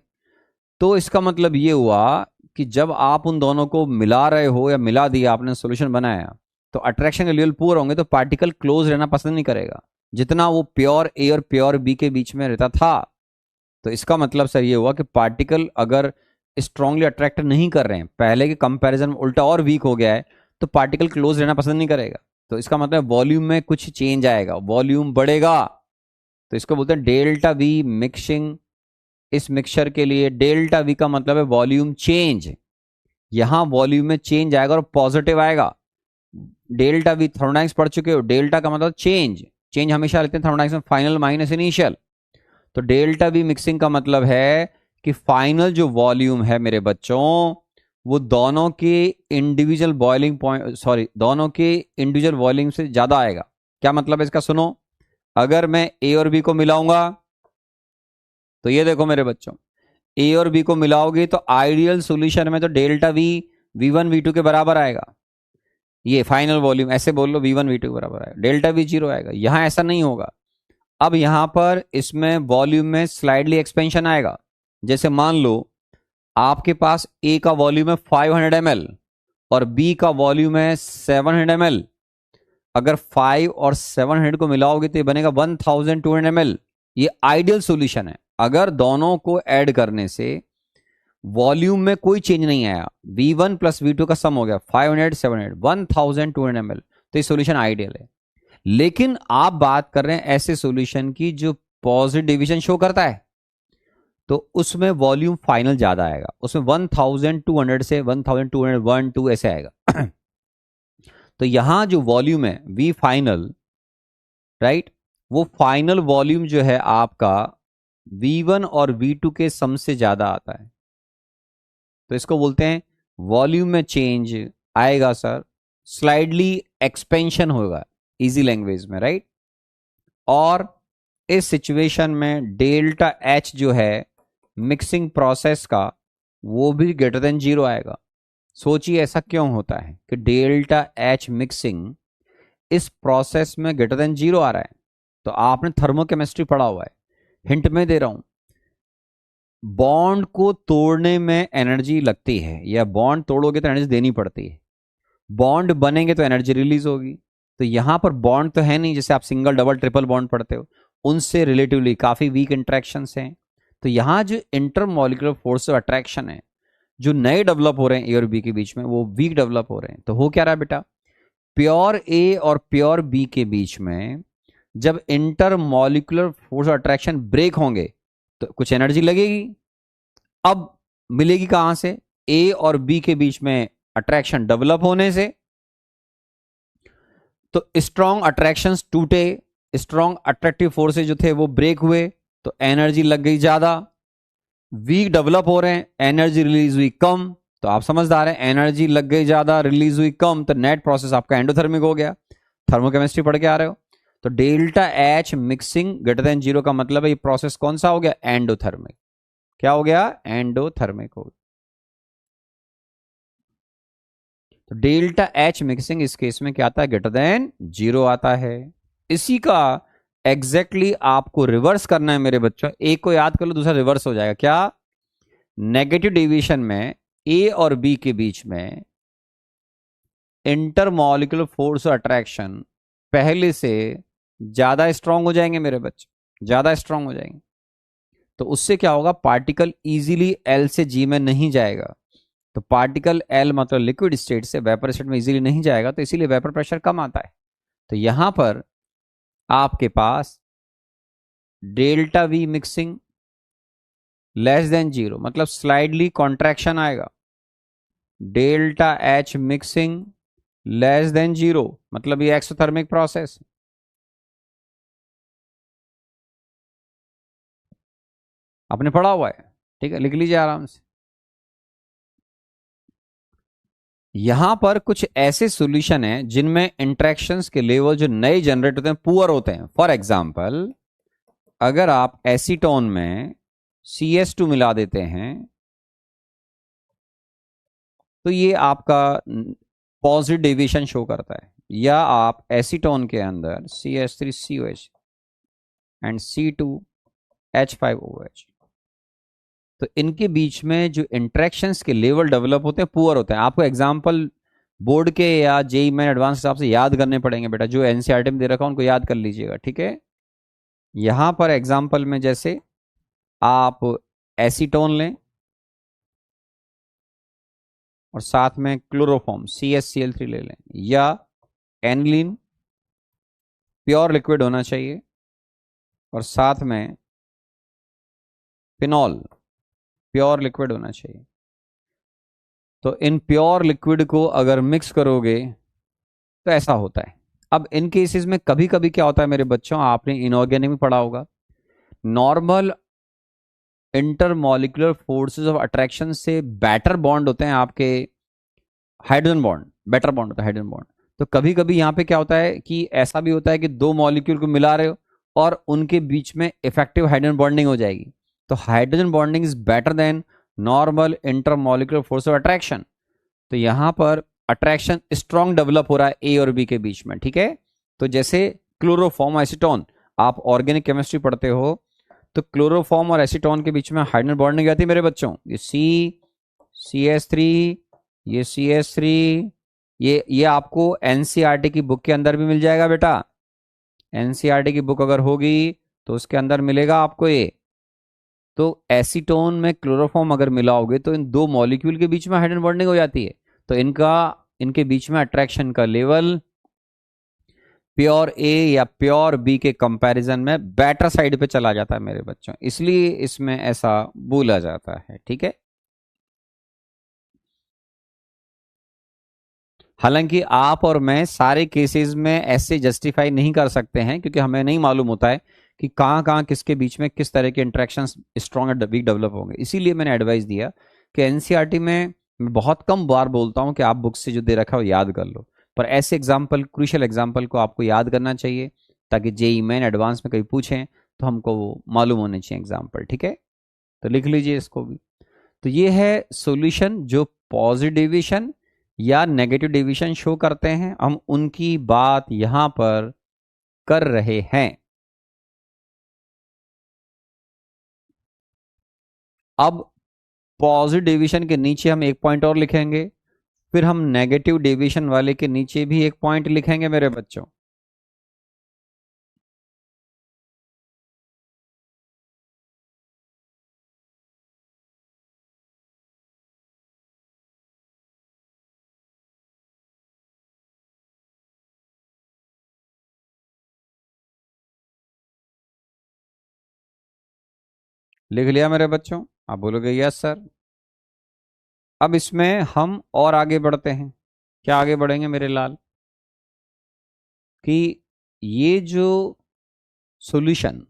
तो इसका मतलब ये हुआ कि जब आप उन दोनों को मिला रहे हो या मिला दिया आपने, सॉल्यूशन बनाया, तो अट्रैक्शन के लेवल पुअर होंगे तो पार्टिकल क्लोज रहना पसंद नहीं करेगा, जितना वो प्योर ए और प्योर बी के बीच में रहता था। तो इसका मतलब सर ये हुआ कि पार्टिकल अगर स्ट्रांगली अट्रैक्ट नहीं कर रहे हैं, पहले के कंपैरिजन में उल्टा और वीक हो गया है, तो पार्टिकल क्लोज रहना पसंद नहीं करेगा। तो इसका मतलब वॉल्यूम में कुछ चेंज आएगा, वॉल्यूम बढ़ेगा। तो इसको बोलते हैं डेल्टा वी मिक्सिंग। इस मिक्सचर के लिए डेल्टा वी का मतलब है वॉल्यूम चेंज। यहां वॉल्यूम में चेंज आएगा और पॉजिटिव आएगा। डेल्टा वी थर्मोडायनेमिक्स पढ़ चुके हो, डेल्टा का मतलब चेंज। चेंज हमेशा लेते हैं थर्मोडायनेमिक्स में फाइनल माइनस इनिशियल। तो डेल्टा वी मिक्सिंग का मतलब है कि फाइनल जो वॉल्यूम है मेरे बच्चों, वो दोनों के इंडिविजुअल बॉइलिंग पॉइंट, सॉरी, दोनों के इंडिविजुअल वॉल्यूम से ज्यादा आएगा। क्या मतलब है इसका, सुनो। अगर मैं ए और बी को मिलाऊंगा तो ये देखो मेरे बच्चों, ए और बी को मिलाओगे तो आइडियल सॉल्यूशन में तो डेल्टा वी V1 V2 के बराबर आएगा। ये फाइनल वॉल्यूम ऐसे बोल लो, V1 V2 के बराबर आएगा, डेल्टा वी 0 आएगा। यहां ऐसा नहीं होगा। अब यहां पर इसमें वॉल्यूम में स्लाइडली एक्सपेंशन आएगा। जैसे मान लो आपके पास ए का वॉल्यूम है 500 ml और बी का वॉल्यूम है 700 ml। अगर 5 और 700 को मिलाओगे तो ये बनेगा 1200 ml। ये आइडियल सॉल्यूशन है। अगर दोनों को ऐड करने से वॉल्यूम में कोई चेंज नहीं आया, V1 प्लस V2 का सम हो गया 500 700 1200 ml, तो ये सॉल्यूशन आइडियल है। लेकिन आप बात कर रहे हैं ऐसे सॉल्यूशन की जो पॉजिटिव डिवीजन शो करता है, तो उसमें वॉल्यूम फाइनल ज्यादा आएगा। उसमें 1200 से 1201 2 ऐसे आएगा। तो यहां जो वॉल्यूम है V फाइनल, राइट, वो फाइनल वॉल्यूम जो है आपका V1 और V2 के सम से ज्यादा आता है। तो इसको बोलते हैं वॉल्यूम में चेंज आएगा सर, स्लाइडली एक्सपेंशन होगा इजी लैंग्वेज में, राइट। और इस सिचुएशन में डेल्टा एच जो है मिक्सिंग प्रोसेस का, वो भी ग्रेटर देन 0 आएगा। सोचिए ऐसा क्यों होता है कि डेल्टा एच मिक्सिंग इस प्रोसेस में ग्रेटर देन 0 आ रहा है। तो आपने थर्मोकेमिस्ट्री पढ़ा हुआ है, हिंट में दे रहा हूं। बॉन्ड को तोड़ने में एनर्जी लगती है, या बॉन्ड तोड़ोगे तो एनर्जी देनी पड़ती है। बॉन्ड बनेंगे तो एनर्जी रिलीज होगी। तो यहां पर बॉन्ड तो है नहीं, जैसे आप सिंगल डबल ट्रिपल बॉन्ड पढ़ते हो, उनसे रिलेटिवली काफी वीक इंट्रैक्शंस हैं। तो यहां जो इंटरमॉलिक्यूलर फोर्स ऑफ अट्रैक्शन है, जो नए डेवलप हो रहे हैं ए और बी के बीच में, वो वीक डेवलप हो रहे हैं। तो हो क्या रहा है बेटा, प्योर ए और प्योर बी के बीच में जब intermolecular force of attraction break होंगे तो कुछ एनर्जी लगेगी। अब मिलेगी कहां से, ए और बी के बीच में अट्रैक्शन डेवलप होने से। तो स्ट्रॉन्ग अट्रैक्शंस टूटे, स्ट्रॉन्ग अट्रैक्टिव फोर्सेज जो थे वो ब्रेक हुए, तो एनर्जी लग गई ज्यादा। वीक डेवलप हो रहे हैं, एनर्जी रिलीज हुई कम, तो आप समझदार हैं, एनर्जी लग गई ज्यादा, रिलीज हुई कम, तो नेट प्रोसेस आपका एंडोथर्मिक हो गया। थर्मोकेमिस्ट्री पढ़ के आ रहे हो। तो delta H mixing greater than zero का मतलब है ये प्रोसेस कौन सा हो गया? एंडोथर्मिक। क्या हो गया? एंडोथर्मिक हो गया। तो डेल्टा एच मिक्सिंग इस केस में क्या आता है? ग्रेटर देन जीरो आता है। इसी का एग्जैक्टली exactly आपको रिवर्स करना है मेरे बच्चों। एक को याद कर लो, दूसरा रिवर्स हो जाएगा। क्या? नेगेटिव डेविएशन में ए और बी के बीच में इंटरमॉलिक्यूलर फोर्स और अट्रैक्शन पहले से ज्यादा स्ट्रांग हो जाएंगे मेरे बच्चे, ज्यादा स्ट्रांग हो जाएंगे। तो उससे क्या होगा? पार्टिकल इजीली एल से जी में नहीं जाएगा। तो पार्टिकल एल मतलब लिक्विड स्टेट से वेपर स्टेट में इजीली नहीं जाएगा, तो इसीलिए वेपर प्रेशर कम आता है। तो यहां पर आपके पास delta V mixing less than zero मतलब स्लाइडली कॉन्ट्रैक्शन आएगा। Delta H mixing less than zero मतलब ये एक्सोथर्मिक प्रोसेस। आपने पढ़ा हुआ है, ठीक है, लिख लीजिए आराम से। यहां पर कुछ ऐसे सॉल्यूशन हैं जिनमें इंटरेक्शंस के लेवल जो नए जनरेट होते हैं पुअर होते हैं। फॉर एग्जांपल, अगर आप एसीटोन में CS2 मिला देते हैं तो ये आपका पॉजिटिव डेविएशन शो करता है। या आप एसीटोन के अंदर CH3COH एंड C2H5OH, तो इनके बीच में जो इंटरेक्शंस के लेवल डेवलप होते हैं पुअर होते हैं। आपको एग्जांपल बोर्ड के या जेई में एडवांस हिसाब से याद करने पड़ेंगे बेटा, जो एनसीईआरटी में दे रखा है उनको याद कर लीजिएगा, ठीक है। यहां पर एग्जांपल में जैसे आप एसीटोन लें और साथ में क्लोरोफॉर्म CSCl3 ले लें, या एनिलीन प्योर लिक्विड होना चाहिए और साथ में फिनॉल प्योर लिक्विड होना चाहिए। तो इन प्योर लिक्विड को अगर मिक्स करोगे तो ऐसा होता है। अब इन केसेस में कभी कभी क्या होता है मेरे बच्चों, आपने इनऑर्गेनिक में पढ़ा होगा, normal intermolecular forces of attraction से बेटर बॉन्ड होते हैं आपके, हाइड्रोजन बॉन्ड बेटर बॉन्ड होता है, हाइड्रोजन बॉन्ड। तो कभी कभी यहां पे क्या होता है कि ऐसा भी होता है कि दो मॉलिक्यूल को मिला रहे हो और उनके बीच में इफेक्टिव हाइड्रोजन बॉन्डिंग हो जाएगी। तो hydrogen bonding is better than normal intermolecular force of attraction. तो यहां पर अट्रैक्शन स्ट्रॉन्ग डेवलप हो रहा है ए और बी के बीच में, ठीक है। तो जैसे क्लोरोफॉर्म एसीटोन, आप ऑर्गेनिक केमिस्ट्री पढ़ते हो, तो क्लोरोफॉर्म और एसीटोन के बीच में हाइड्रोजन बॉन्डिंग आती है मेरे बच्चों। ये CH3, ये CH3, ये आपको एनसीईआरटी की बुक के अंदर भी मिल जाएगा बेटा। एनसीईआरटी की बुक अगर होगी तो उसके अंदर मिलेगा आपको ये। तो एसीटोन में क्लोरोफॉर्म अगर मिलाओगे तो इन दो मॉलिक्यूल के बीच में हाइड्रोजन बॉन्डिंग हो जाती है। तो इनके बीच में अट्रैक्शन का लेवल प्योर ए या प्योर बी के कंपैरिजन में बेटर साइड पे चला जाता है मेरे बच्चों, इसलिए इसमें ऐसा बोला जाता है, ठीक है। हालांकि आप और मैं सारे केसेस में ऐसे जस्टिफाई नहीं कर सकते हैं, क्योंकि हमें नहीं मालूम होता है कि कहाँ कहाँ किसके बीच में किस तरह के interactions strong and weak develop होंगे। इसीलिए मैंने एडवाइस दिया कि एनसीईआरटी में मैं बहुत कम बार बोलता हूँ कि आप बुक से जो दे रखा है वो याद कर लो, पर ऐसे एग्जाम्पल, क्रूशियल एग्जाम्पल को आपको याद करना चाहिए, ताकि जेई मेन एडवांस में कभी पूछें तो हमको वो मालूम होने चाहिए एग्जाम्पल, ठीक है। तो लिख लीजिए इसको भी। तो ये है सॉल्यूशन जो पॉजिटिव डेविएशन या नेगेटिव डेविएशन शो करते हैं, हम उनकी बात यहां पर कर रहे हैं। अब पॉजिटिव डेविएशन के नीचे हम एक पॉइंट और लिखेंगे, फिर हम नेगेटिव डेविएशन वाले के नीचे भी एक पॉइंट लिखेंगे मेरे बच्चों। लिख लिया मेरे बच्चों? आप बोलोगे यस सर। अब इसमें हम और आगे बढ़ते हैं। क्या आगे बढ़ेंगे मेरे लाल? कि ये जो सॉल्यूशन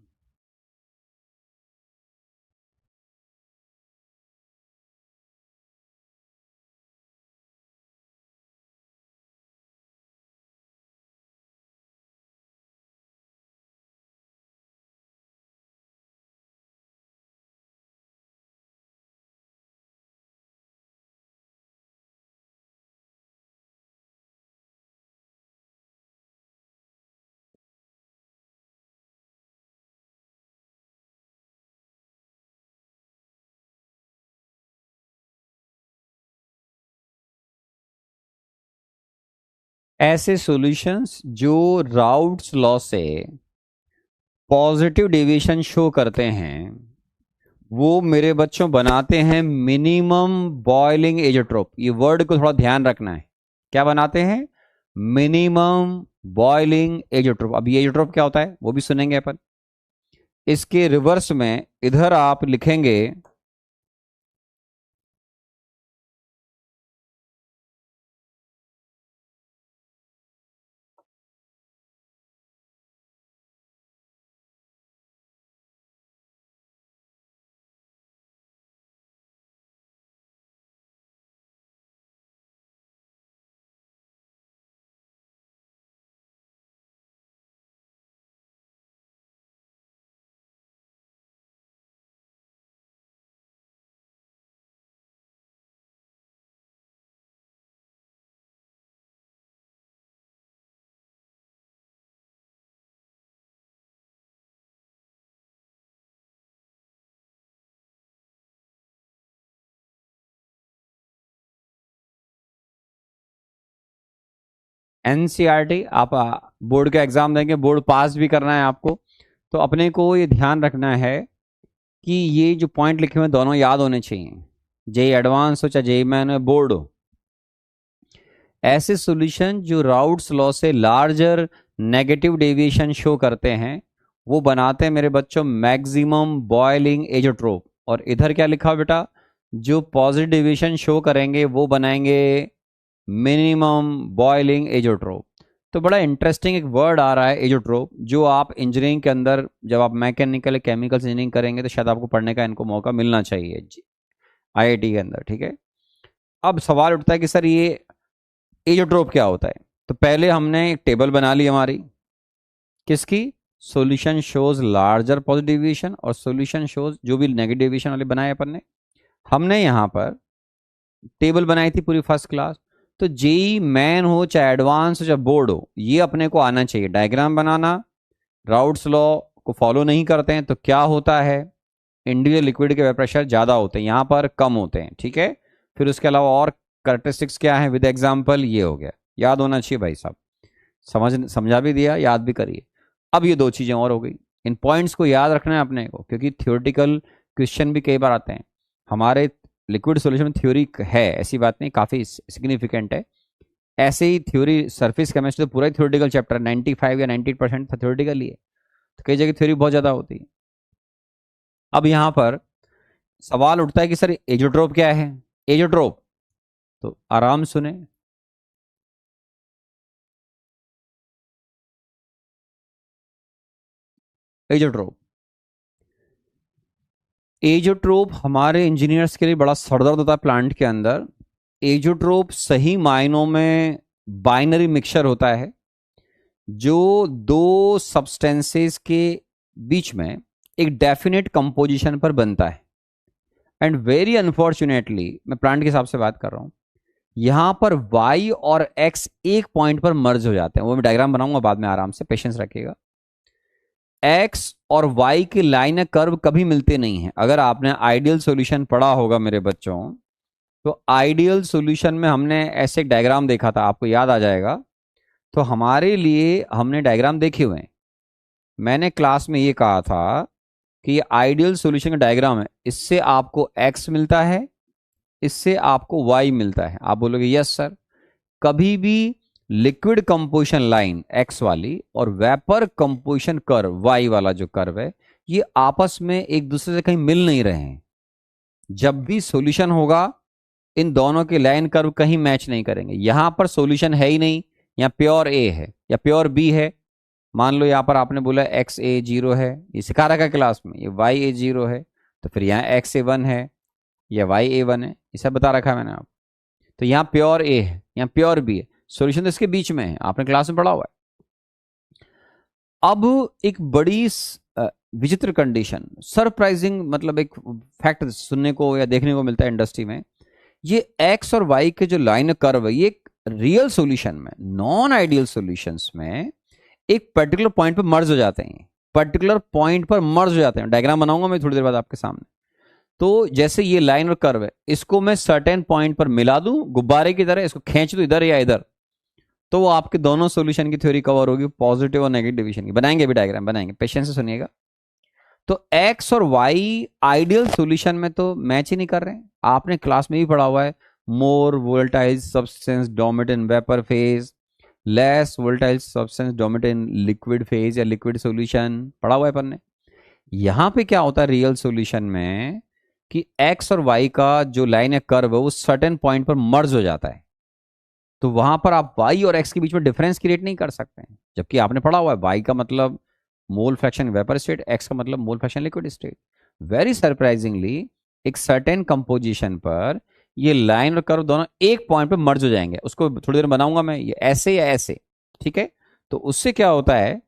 ऐसे सॉल्यूशंस जो राउट्स लॉ से पॉजिटिव डेविएशन शो करते हैं वो मेरे बच्चों बनाते हैं मिनिमम बॉइलिंग एजोट्रोप। ये वर्ड को थोड़ा ध्यान रखना है। क्या बनाते हैं? Minimum boiling azeotrope. अब ये एजोट्रोप क्या होता है वो भी सुनेंगे अपन। इसके रिवर्स में इधर आप लिखेंगे एनसीईआरटी। आप बोर्ड का एग्जाम देंगे, बोर्ड पास भी करना है आपको, तो अपने को ये ध्यान रखना है कि ये जो पॉइंट लिखे हुए हैं दोनों याद होने चाहिए। जेई एडवांस हो चाहे जेई मैन हो, बोर्ड हो, ऐसे सॉल्यूशन जो राउट्स लॉ से लार्जर नेगेटिव डेविएशन शो करते हैं वो बनाते हैं मेरे बच्चों मैक्सिमम बॉइलिंग एजोट्रोप। और इधर क्या लिखा बेटा? जो पॉजिटिव डेविएशन शो करेंगे वो बनाएंगे मिनिमम बॉइलिंग एजोट्रोप। तो बड़ा इंटरेस्टिंग एक वर्ड आ रहा है एजोट्रोप, जो आप इंजीनियरिंग के अंदर जब आप मैकेनिकल केमिकल्स इंजीनियरिंग करेंगे तो शायद आपको पढ़ने का इनको मौका मिलना चाहिए आईआईटी के अंदर। ठीक है, अब सवाल उठता है कि सर ये एजोट्रोप क्या होता है। तो पहले हमने एक टेबल बना ली हमारी, किसकी? Solution shows larger positive deviation और सॉल्यूशन शोज जो भी नेगेटिव डेविएशन वाले बनाए अपन ने। हमने यहां पर टेबल बनाई थी पूरी फर्स्ट क्लास। तो जेई मैन हो चाहे एडवांस हो चाहे बोर्ड हो, ये अपने को आना चाहिए। डायग्राम बनाना, राउट्स लॉ को फॉलो नहीं करते हैं तो क्या होता है? इंडिविजुअल लिक्विड के प्रेशर ज्यादा होते हैं, यहां पर कम होते हैं। ठीक है, फिर उसके अलावा और कैरेक्टरिस्टिक्स क्या है विद एग्जांपल, ये हो गया। याद होना चाहिए भाई साहब। समझा भी दिया, याद भी करिए। अब ये दो चीजें और हो गई, इन पॉइंट्स को याद रखना है अपने को, क्योंकि थियोरेटिकल क्वेश्चन भी कई बार आते हैं। हमारे लिक्विड सॉल्यूशन में थ्योरी है, ऐसी बात नहीं, काफी सिग्निफिकेंट है। ऐसे ही थ्योरी, सरफेस केमिस्ट्री तो पूरा ही थ्योरेटिकल चैप्टर 95 या 90% थ्योरेटिकल ही है, तो कई जगह थ्योरी बहुत ज्यादा होती है। अब यहां पर सवाल उठता है कि सर एजोट्रोप क्या है? एजोट्रोप, तो आराम सुने। एजोट्रोप, एजोट्रोप हमारे इंजीनियर्स के लिए बड़ा सरदर्द होता है प्लांट के अंदर। एजोट्रोप सही मायनों में बाइनरी मिक्सचर होता है जो दो सब्सटेंसेस के बीच में एक डेफिनेट कंपोजिशन पर बनता है। एंड वेरी अनफॉर्चुनेटली, मैं प्लांट के हिसाब से बात कर रहा हूं, यहां पर y और x एक पॉइंट पर मर्ज हो जाते हैं। वो मैं डायग्राम बनाऊंगा बाद में, आराम से पेशेंस रखिएगा। x और y की लाइन कर्व कभी मिलते नहीं है। अगर आपने आइडियल सॉल्यूशन पढ़ा होगा मेरे बच्चों, तो आइडियल सॉल्यूशन में हमने ऐसे एक डायग्राम देखा था, आपको याद आ जाएगा। तो हमारे लिए हमने डायग्राम देखे हुए हैं। मैंने क्लास में ये कहा था कि ये आइडियल सॉल्यूशन का डायग्राम है, इससे आपको x मिलता है, इससे आपको y मिलता है। आप बोलोगे यस सर। कभी भी लिक्विड कंपोजिशन लाइन x वाली और वेपर कंपोजिशन कर्व y वाला जो कर्व है, ये आपस में एक दूसरे से कहीं मिल नहीं रहे हैं। जब भी सॉल्यूशन होगा इन दोनों के लाइन कर्व कहीं मैच नहीं करेंगे। यहां पर सॉल्यूशन है ही नहीं, यहाँ प्योर ए है या प्योर बी है। मान लो यहाँ पर आपने बोला एक्स ए 0 है, ये सिखा रखा है क्लास में, ये वाई ए 0 है, तो फिर यहाँ एक्स ए 1 है या वाई ए 1 है, ये सब बता रखा है मैंने आप। तो यहाँ प्योर ए है, यहाँ प्योर बी है, सॉल्यूशन तो इसके बीच में है, आपने क्लास में पढ़ा हुआ है। अब एक बड़ी विचित्र कंडीशन, सरप्राइजिंग, मतलब एक फैक्ट सुनने को या देखने को मिलता है इंडस्ट्री में, ये एक्स और वाई के जो लाइन कर्व है, ये रियल सॉल्यूशन में, नॉन आइडियल सॉल्यूशंस में एक पर्टिकुलर पॉइंट पर मर्ज हो जाते हैं, पर्टिकुलर पॉइंट पर मर्ज हो जाते हैं। डायग्राम बनाऊंगा मैं थोड़ी देर बाद आपके सामने। तो जैसे ये लाइन और कर्व है, इसको मैं सर्टेन पॉइंट पर मिला दूं गुब्बारे की तरह, इसको खींच दूं इधर या इधर, तो वो आपके दोनों सॉल्यूशन की थ्योरी कवर होगी, पॉजिटिव और नेगेटिव डिवीजन की। बनाएंगे भी डायग्राम, बनाएंगे, पेशेंस से सुनिएगा। तो एक्स और वाई आइडियल सॉल्यूशन में तो मैच ही नहीं कर रहे हैं। आपने क्लास में भी पढ़ा हुआ है, more volatile substance dominate in vapour phase, less volatile substance dominate in liquid phase या लिक्विड सॉल्यूशन, पढ़ा हुआ है अपन ने। यहां पे क्या होता है रियल सॉल्यूशन में कि एक्स और वाई का जो लाइन है कर्व है, वो सर्टेन पॉइंट पर मर्ज हो जाता है। तो वहां पर आप वाई और एक्स के बीच में डिफरेंस क्रिएट नहीं कर सकते हैं, जबकि आपने पढ़ा हुआ है वाई का मतलब mole fraction vapour state, x का मतलब mole fraction liquid state. Very surprisingly एक सर्टेन कंपोजिशन पर ये लाइन और कर्व दोनों एक पॉइंट पे मर्ज हो जाएंगे। उसको थोड़ी देर बनाऊंगा मैं, ये ऐसे या ऐसे, ठीक है। तो उससे क्या होता है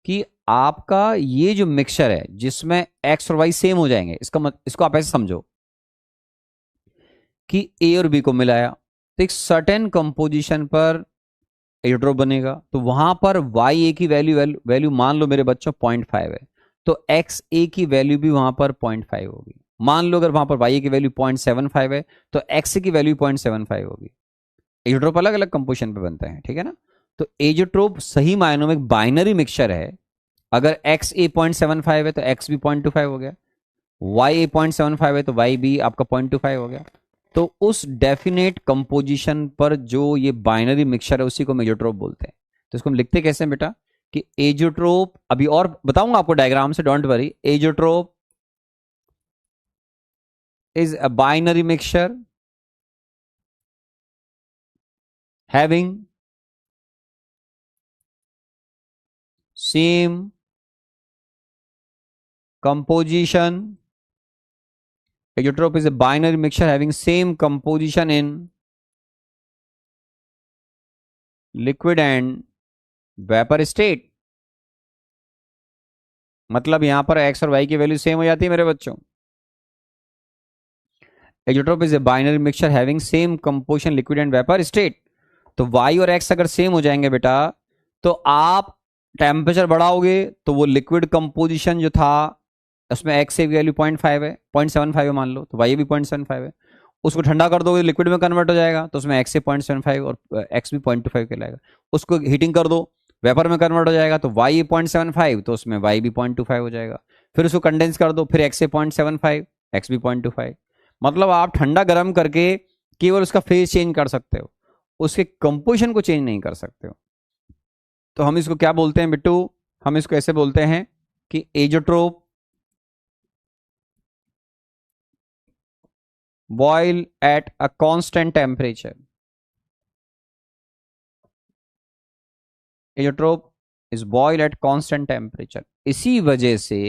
कि आपका ये जो मिक्सचर है जिसमें एक्स और वाई सेम हो जाएंगे, इसको आप ऐसे समझो कि ए और बी को मिलाया तो एक सर्टेन कंपोजिशन पर एजोट्रोप बनेगा। तो वहां पर वाई ए की वैल्यू मान लो मेरे बच्चों 0.5 है, तो एक्स ए की वैल्यू भी वहां पर 0.5 होगी। मान लो अगर वहां पर वाई ए की वैल्यू 0.75 है, तो एक्स ए की वैल्यू 0.75 होगी। एजोट्रोप अलग अलग कंपोजिशन पे बनते हैं, ठीक है ना। तो एजोट्रोप सही मायनों में एक बाइनरी मिक्सचर है। अगर एक्स ए 0.75 है तो एक्स भी 0.25 हो गया, वाई ए 0.75 है तो वाई भी आपका 0.25 हो गया। तो उस डेफिनेट कंपोजिशन पर जो ये बाइनरी मिक्सचर है, उसी को हम एजोट्रोप बोलते हैं। तो इसको हम लिखते कैसे हैं बेटा कि एजोट्रोप, अभी और बताऊंगा आपको डायग्राम से, don't worry. Azeotrope is a binary mixture having same composition. Azeotrope is a binary mixture having same composition in liquid and vapor state. मतलब यहां पर x और y की वैल्यू सेम हो जाती है मेरे बच्चों। Azeotrope is a binary mixture having same composition liquid and vapor state. तो y और x अगर सेम हो जाएंगे बेटा, तो आप टेम्परेचर बढ़ाओगे तो वो लिक्विड कंपोजिशन जो था उसमें x की वैल्यू 0.5 है, 0.75 है मान लो, तो y भी 0.75 है। उसको ठंडा कर दोगे लिक्विड में कन्वर्ट हो जाएगा, तो उसमें x से 0.75 और x भी 0.25 कहलाएगा। उसको हीटिंग कर दो, वेपर में कन्वर्ट हो जाएगा, तो y 0.75, तो उसमें y भी 0.25 हो जाएगा। फिर उसको कंडेंस कर दो, फिर x से 0.75, x भी 0.25। मतलब आप ठंडा गर्म करके केवल उसका फेज चेंज कर सकते हो, उसके कंपोजिशन को चेंज नहीं कर सकते हो। तो हम इसको क्या बोलते हैं बिट्टू, हम इसको ऐसे बोलते हैं कि एजोट्रोप boil at a constant temperature. एजोट्रोप is boil at constant temperature. इसी वजह से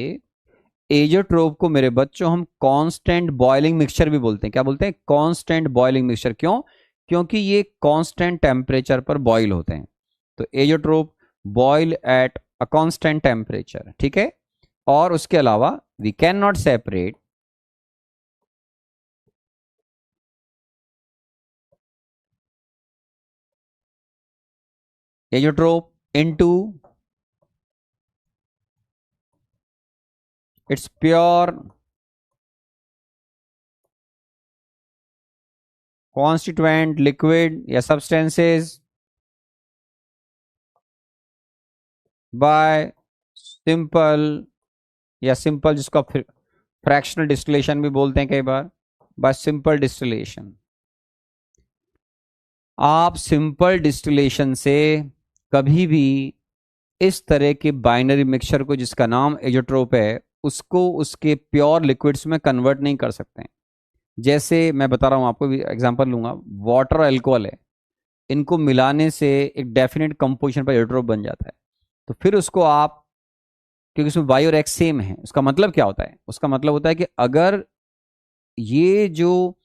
एजोट्रोप को मेरे बच्चों हम कांस्टेंट बॉइलिंग मिक्सचर भी बोलते हैं। क्या बोलते हैं? Constant boiling mixture. क्यों? क्योंकि ये कांस्टेंट टेम्परेचर पर बॉइल होते हैं। तो azeotrope boil at a constant temperature, ठीक है। और उसके अलावा we can not separate azeotrope into its pure constituent liquid या substances by simple या simple, जिसको फ्रैक्शनल डिस्टिलेशन भी बोलते हैं कई बार, by simple distillation। आप सिंपल डिस्टिलेशन से कभी भी इस तरह के बाइनरी मिक्सचर को जिसका नाम एजोट्रोप है, उसको उसके प्योर लिक्विड्स में कन्वर्ट नहीं कर सकते हैं। जैसे मैं बता रहा हूं आपको, एग्जांपल लूंगा, वाटर और अल्कोहल है। इनको मिलाने से एक डेफिनेट कंपोजिशन पर एयरड्रॉप बन जाता है। तो फिर उसको आप, क्योंकि उसमें वाई और एक्स सेम है, उसका मतलब क्या होता है? उसका मतलब होता है कि अगर ये जो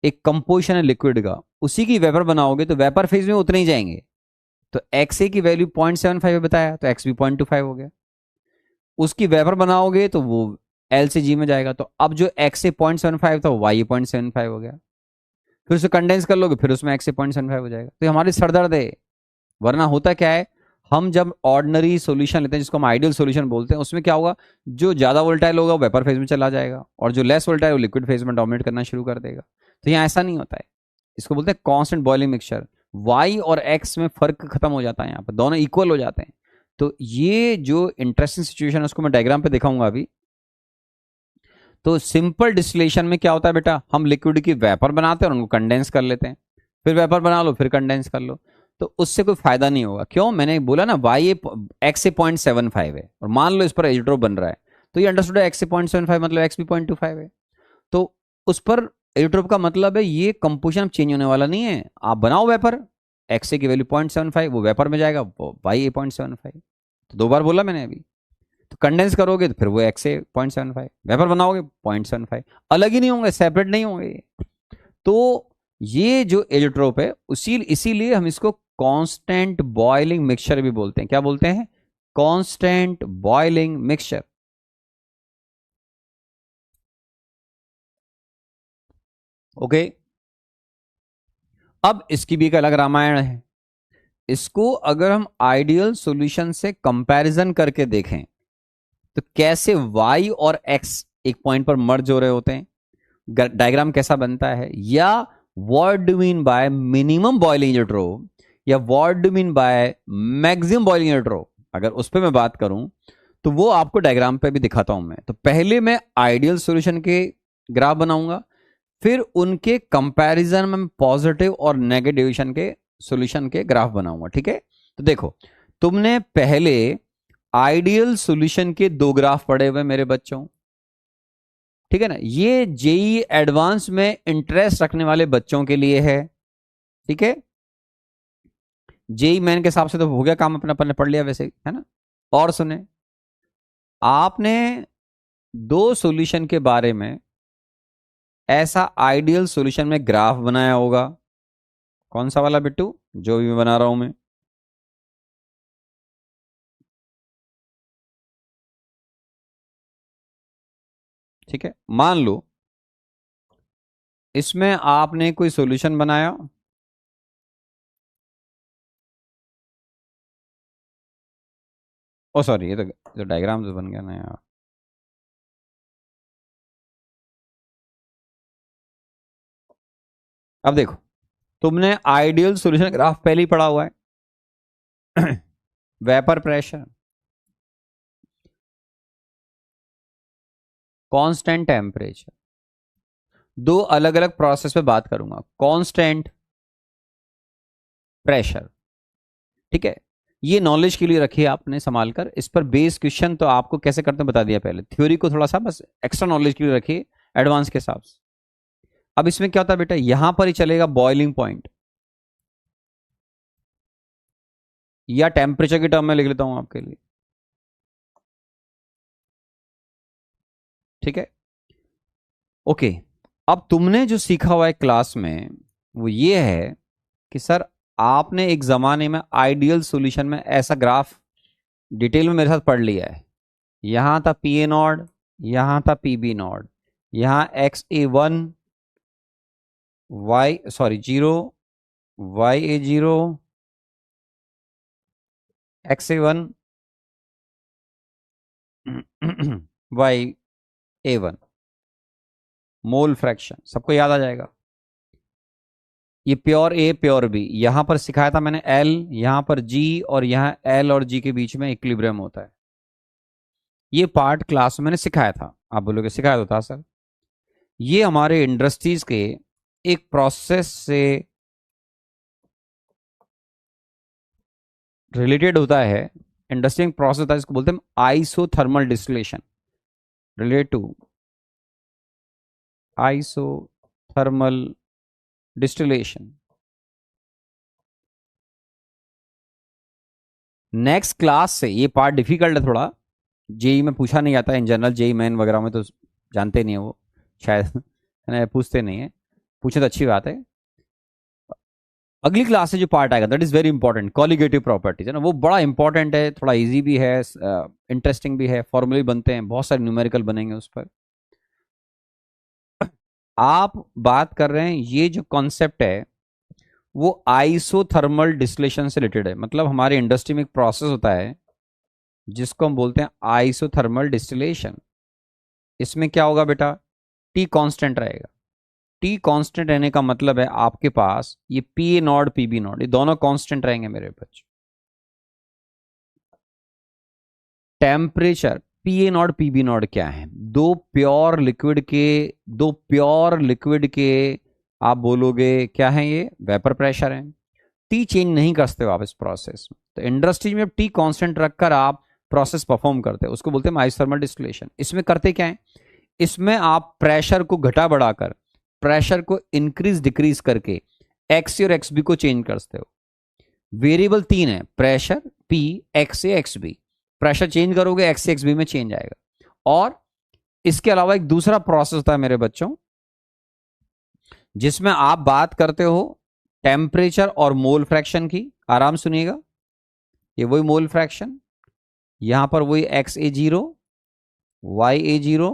एक कंपोजिशन है लिक्विड का, उसी की वेपर बनाओगे तो वेपर फेज में उतने ही जाएंगे। तो एक्स ए की वैल्यू 0.75 बताया, तो एक्स भी 0.25 हो गया। उसकी वेपर बनाओगे तो वो एल से जी में जाएगा, तो अब जो एक्स ए 0.75 था वो वाई 0.75 हो गया। फिर उसे कंडेंस कर लोगे, फिर उसमें एक्स ए 0.75 हो जाएगा। तो ये हमारी सरदर्द है। वरना होता क्या है, हम जब ऑर्डिनरी सॉल्यूशन लेते हैं जिसको हम आइडियल सॉल्यूशन बोलते हैं, उसमें क्या होगा, जो ज्यादा वोल्टाइल होगा वो वेपर फेज में चला जाएगा, और जो लेस वोल्टाइल वो लिक्विड फेज में डोमिनेट करना शुरू कर देगा। तो यहाँ ऐसा नहीं होता है। इसको बोलते हैं कांस्टेंट बॉइलिंग मिक्सचर। वाई और एक्स में फर्क खत्म हो जाता है, यहाँ पर दोनों इक्वल हो जाते हैं। तो ये जो इंटरेस्टिंग सिचुएशन है उसको मैं डायग्राम पे दिखाऊंगा अभी। तो सिंपल डिस्टिलेशन में क्या होता है बेटा, हम लिक्विड की वेपर बनाते हैं और उनको कंडेंस कर लेते हैं। फिर वेपर बना लो, फिर कंडेंस कर लो। तो उससे कोई फायदा नहीं होगा। क्यों? मैंने बोला ना, वाई एक्स से 0.75 है और मान लो इस पर एजिड्रोप बन रहा है, तो ये अंडरस्टूड है एक्स से 0.75 मतलब एक्स भी 0.25 है। तो उस पर एजिड्रोप का मतलब है ये कंपोजिशन चेंज होने वाला नहीं है। आप बनाओ वेपर, एक्स की वैल्यू 0.75, वो वेपर में जाएगा, वाई 0.75। तो दो बार बोला मैंने अभी। तो कंडेंस करोगे तो फिर वो एक्स से 0.75, वेपर बनाओगे 0.75, अलग ही नहीं होंगे, सेपरेट नहीं होंगे। तो ये जो एजिट्रोप है उसी इसीलिए हम इसको कांस्टेंट बॉइलिंग मिक्सचर भी बोलते हैं। क्या बोलते हैं? Constant boiling mixture. ओके। अब इसकी भी एक अलग रामायण है। इसको अगर हम आइडियल सॉल्यूशन से कंपैरिजन करके देखें तो कैसे y और x एक पॉइंट पर मर्ज हो रहे होते हैं, डायग्राम कैसा बनता है, या what do mean by minimum boiling azeotrope, या what do mean by maximum boiling azeotrope, अगर उस पर मैं बात करूं तो वो आपको डायग्राम पे भी दिखाता हूं मैं। तो पहले मैं आइडियल सॉल्यूशन के ग्राफ बनाऊंगा, फिर उनके कंपैरिजन में पॉजिटिव और नेगेटिव के सॉल्यूशन के ग्राफ बनाऊंगा। ठीक है? तो देखो, तुमने पहले आइडियल सॉल्यूशन के दो ग्राफ पढ़े हुए मेरे बच्चों, ठीक है ना? ये जेई एडवांस में इंटरेस्ट रखने वाले बच्चों के लिए है। ठीक है? जेई मैन के हिसाब से तो हो गया काम, अपना अपन ने पढ़ लिया वैसे ही, है ना? और सुने, आपने दो सॉल्यूशन के बारे में ऐसा आइडियल सॉल्यूशन में ग्राफ बनाया होगा। कौन सा वाला बिट्टू? जो भी मैं बना रहा हूं मैं। ठीक है, मान लो इसमें आपने कोई सॉल्यूशन बनाया, ओ सॉरी, ये तो डायग्राम तो बन गया ना यार। अब देखो, तुमने आइडियल सॉल्यूशन ग्राफ पहले ही पढ़ा हुआ है। वेपर प्रेशर, कांस्टेंट टेम्परेचर, दो अलग अलग प्रोसेस पे बात करूंगा। कांस्टेंट प्रेशर, ठीक है? ये नॉलेज के लिए रखिए आपने संभाल कर। इस पर बेस क्वेश्चन तो आपको कैसे करते हैं बता दिया पहले, थ्योरी को थोड़ा सा बस एक्स्ट्रा नॉलेज के लिए रखिए एडवांस के हिसाब से। अब इसमें क्या होता है बेटा, यहां पर ही चलेगा बॉइलिंग पॉइंट, या टेम्परेचर की टर्म में लिख लेता हूं आपके लिए। ठीक है? ओके। अब तुमने जो सीखा हुआ है क्लास में वो ये है कि सर, आपने एक जमाने में आइडियल सॉल्यूशन में ऐसा ग्राफ डिटेल में मेरे साथ पढ़ लिया है। यहां था पी ए नॉड, यहां था पी बी नॉड, यहां XA1, Y sorry 0, YA0, XA1, YA1, mole fraction सबको याद आ जाएगा। ये प्योर ए प्योर बी, यहां पर सिखाया था मैंने एल, यहां पर जी, और यहां एल और जी के बीच में इक्विलिब्रियम होता है। ये पार्ट क्लास में मैंने सिखाया था। आप बोलोगे सिखाया तो था सर। ये हमारे इंडस्ट्रीज के एक प्रोसेस से रिलेटेड होता है। इंडस्ट्रियल प्रोसेस होता है, इसको बोलते हैं isothermal distillation, related to isothermal distillation. Next class से, ये पार्ट डिफिकल्ट है थोड़ा, जेई में पूछा नहीं जाता है, इन जनरल जेई मेन वगैरह में तो जानते नहीं है वो शायद, है ना, पूछते नहीं है, पूछे तो अच्छी बात है। अगली क्लास से जो पार्ट आएगा that is very important, colligative properties, है ना, वो बड़ा इंपॉर्टेंट है, थोड़ा इजी भी है, इंटरेस्टिंग भी है, फॉर्मूले बनते हैं, बहुत सारे न्यूमेरिकल बनेंगे उस पर। आप बात कर रहे हैं, ये जो कॉन्सेप्ट है वो आइसोथर्मल डिस्टिलेशन से रिलेटेड है। मतलब हमारे इंडस्ट्री में एक प्रोसेस होता है जिसको हम बोलते हैं आइसोथर्मल डिस्टिलेशन। इसमें क्या होगा बेटा, टी कांस्टेंट रहेगा। टी कांस्टेंट रहने का मतलब है आपके पास ये P A naught P B naught, ये दोनों कांस्टेंट रहेंगे मेरे बच्चे। Temperature P A naught P B naught क्या है, दो प्योर लिक्विड के आप बोलोगे क्या है, ये वेपर प्रेशर है। टी चेंज नहीं कर सकते हो आप इस प्रोसेस में, तो इंडस्ट्री में टी कांस्टेंट रखकर आप प्रोसेस परफॉर्म करते हैं, उसको बोलते हैं आइसोथर्मल डिस्टिलेशन। इसमें करते क्या है, इसमें आप प्रेशर को घटा बढ़ाकर, प्रेशर को इंक्रीज डिक्रीज करके एक्स और एक्स बी को चेंज कर सकते हो। वेरिएबल तीन है, pressure P, x A X B. Pressure change करोगे एक्स से एक्स बी में चेंज आएगा। और इसके अलावा एक दूसरा प्रोसेस होता है मेरे बच्चों, जिसमें आप बात करते हो टेम्परेचर और मोल फ्रैक्शन की। आराम सुनिएगा, ये वही मोल फ्रैक्शन, यहां पर वही एक्स ए जीरो, वाई ए जीरो,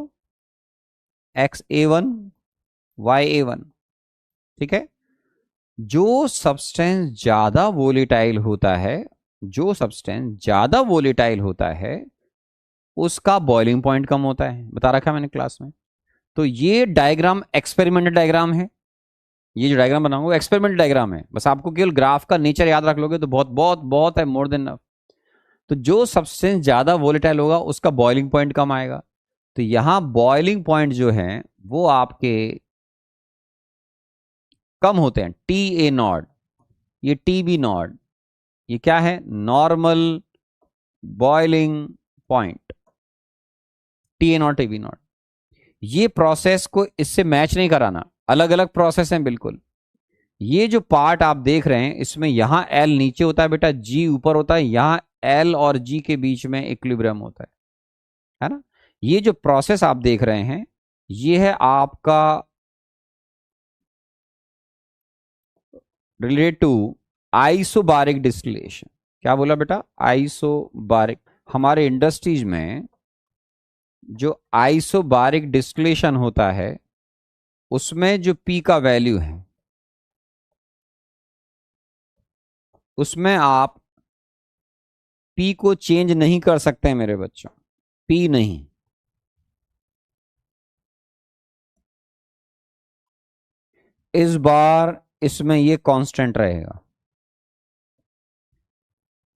एक्स ए वन, वाई ए वन। ठीक है, जो सब्सटेंस ज्यादा वोलेटाइल होता है, जो सब्सटेंस ज्यादा वोलेटाइल होता है उसका बॉइलिंग पॉइंट कम होता है, बता रखा है मैंने क्लास में। तो ये डायग्राम एक्सपेरिमेंटल डायग्राम है, ये जो डायग्राम बनाऊंगा एक्सपेरिमेंटल डायग्राम है, बस आपको केवल ग्राफ का नेचर याद रख लोगे तो बहुत बहुत बहुत है, मोर देन। तो जो सब्सटेंस ज्यादा वोलेटाइल होगा उसका बॉइलिंग पॉइंट कम आएगा। तो यहां बॉइलिंग पॉइंट जो है वो आपके कम होते हैं, टी ए नॉट, ये टी बी नॉट, ये क्या है, normal boiling point, T A naught T B naught. ये प्रोसेस को इससे मैच नहीं कराना, अलग अलग प्रोसेस हैं बिल्कुल। ये जो पार्ट आप देख रहे हैं इसमें यहां एल नीचे होता है बेटा, जी ऊपर होता है, यहां एल और जी के बीच में इक्विलिब्रियम होता है ना। ये जो प्रोसेस आप देख रहे हैं ये है आपका रिलेटेड टू आइसोबारिक डिस्टिलेशन। क्या बोला बेटा, आइसोबारिक। हमारे इंडस्ट्रीज में जो आइसोबारिक डिस्टिलेशन होता है उसमें जो पी का वैल्यू है उसमें आप पी को चेंज नहीं कर सकते मेरे बच्चों, पी नहीं। इस बार इसमें ये कांस्टेंट रहेगा,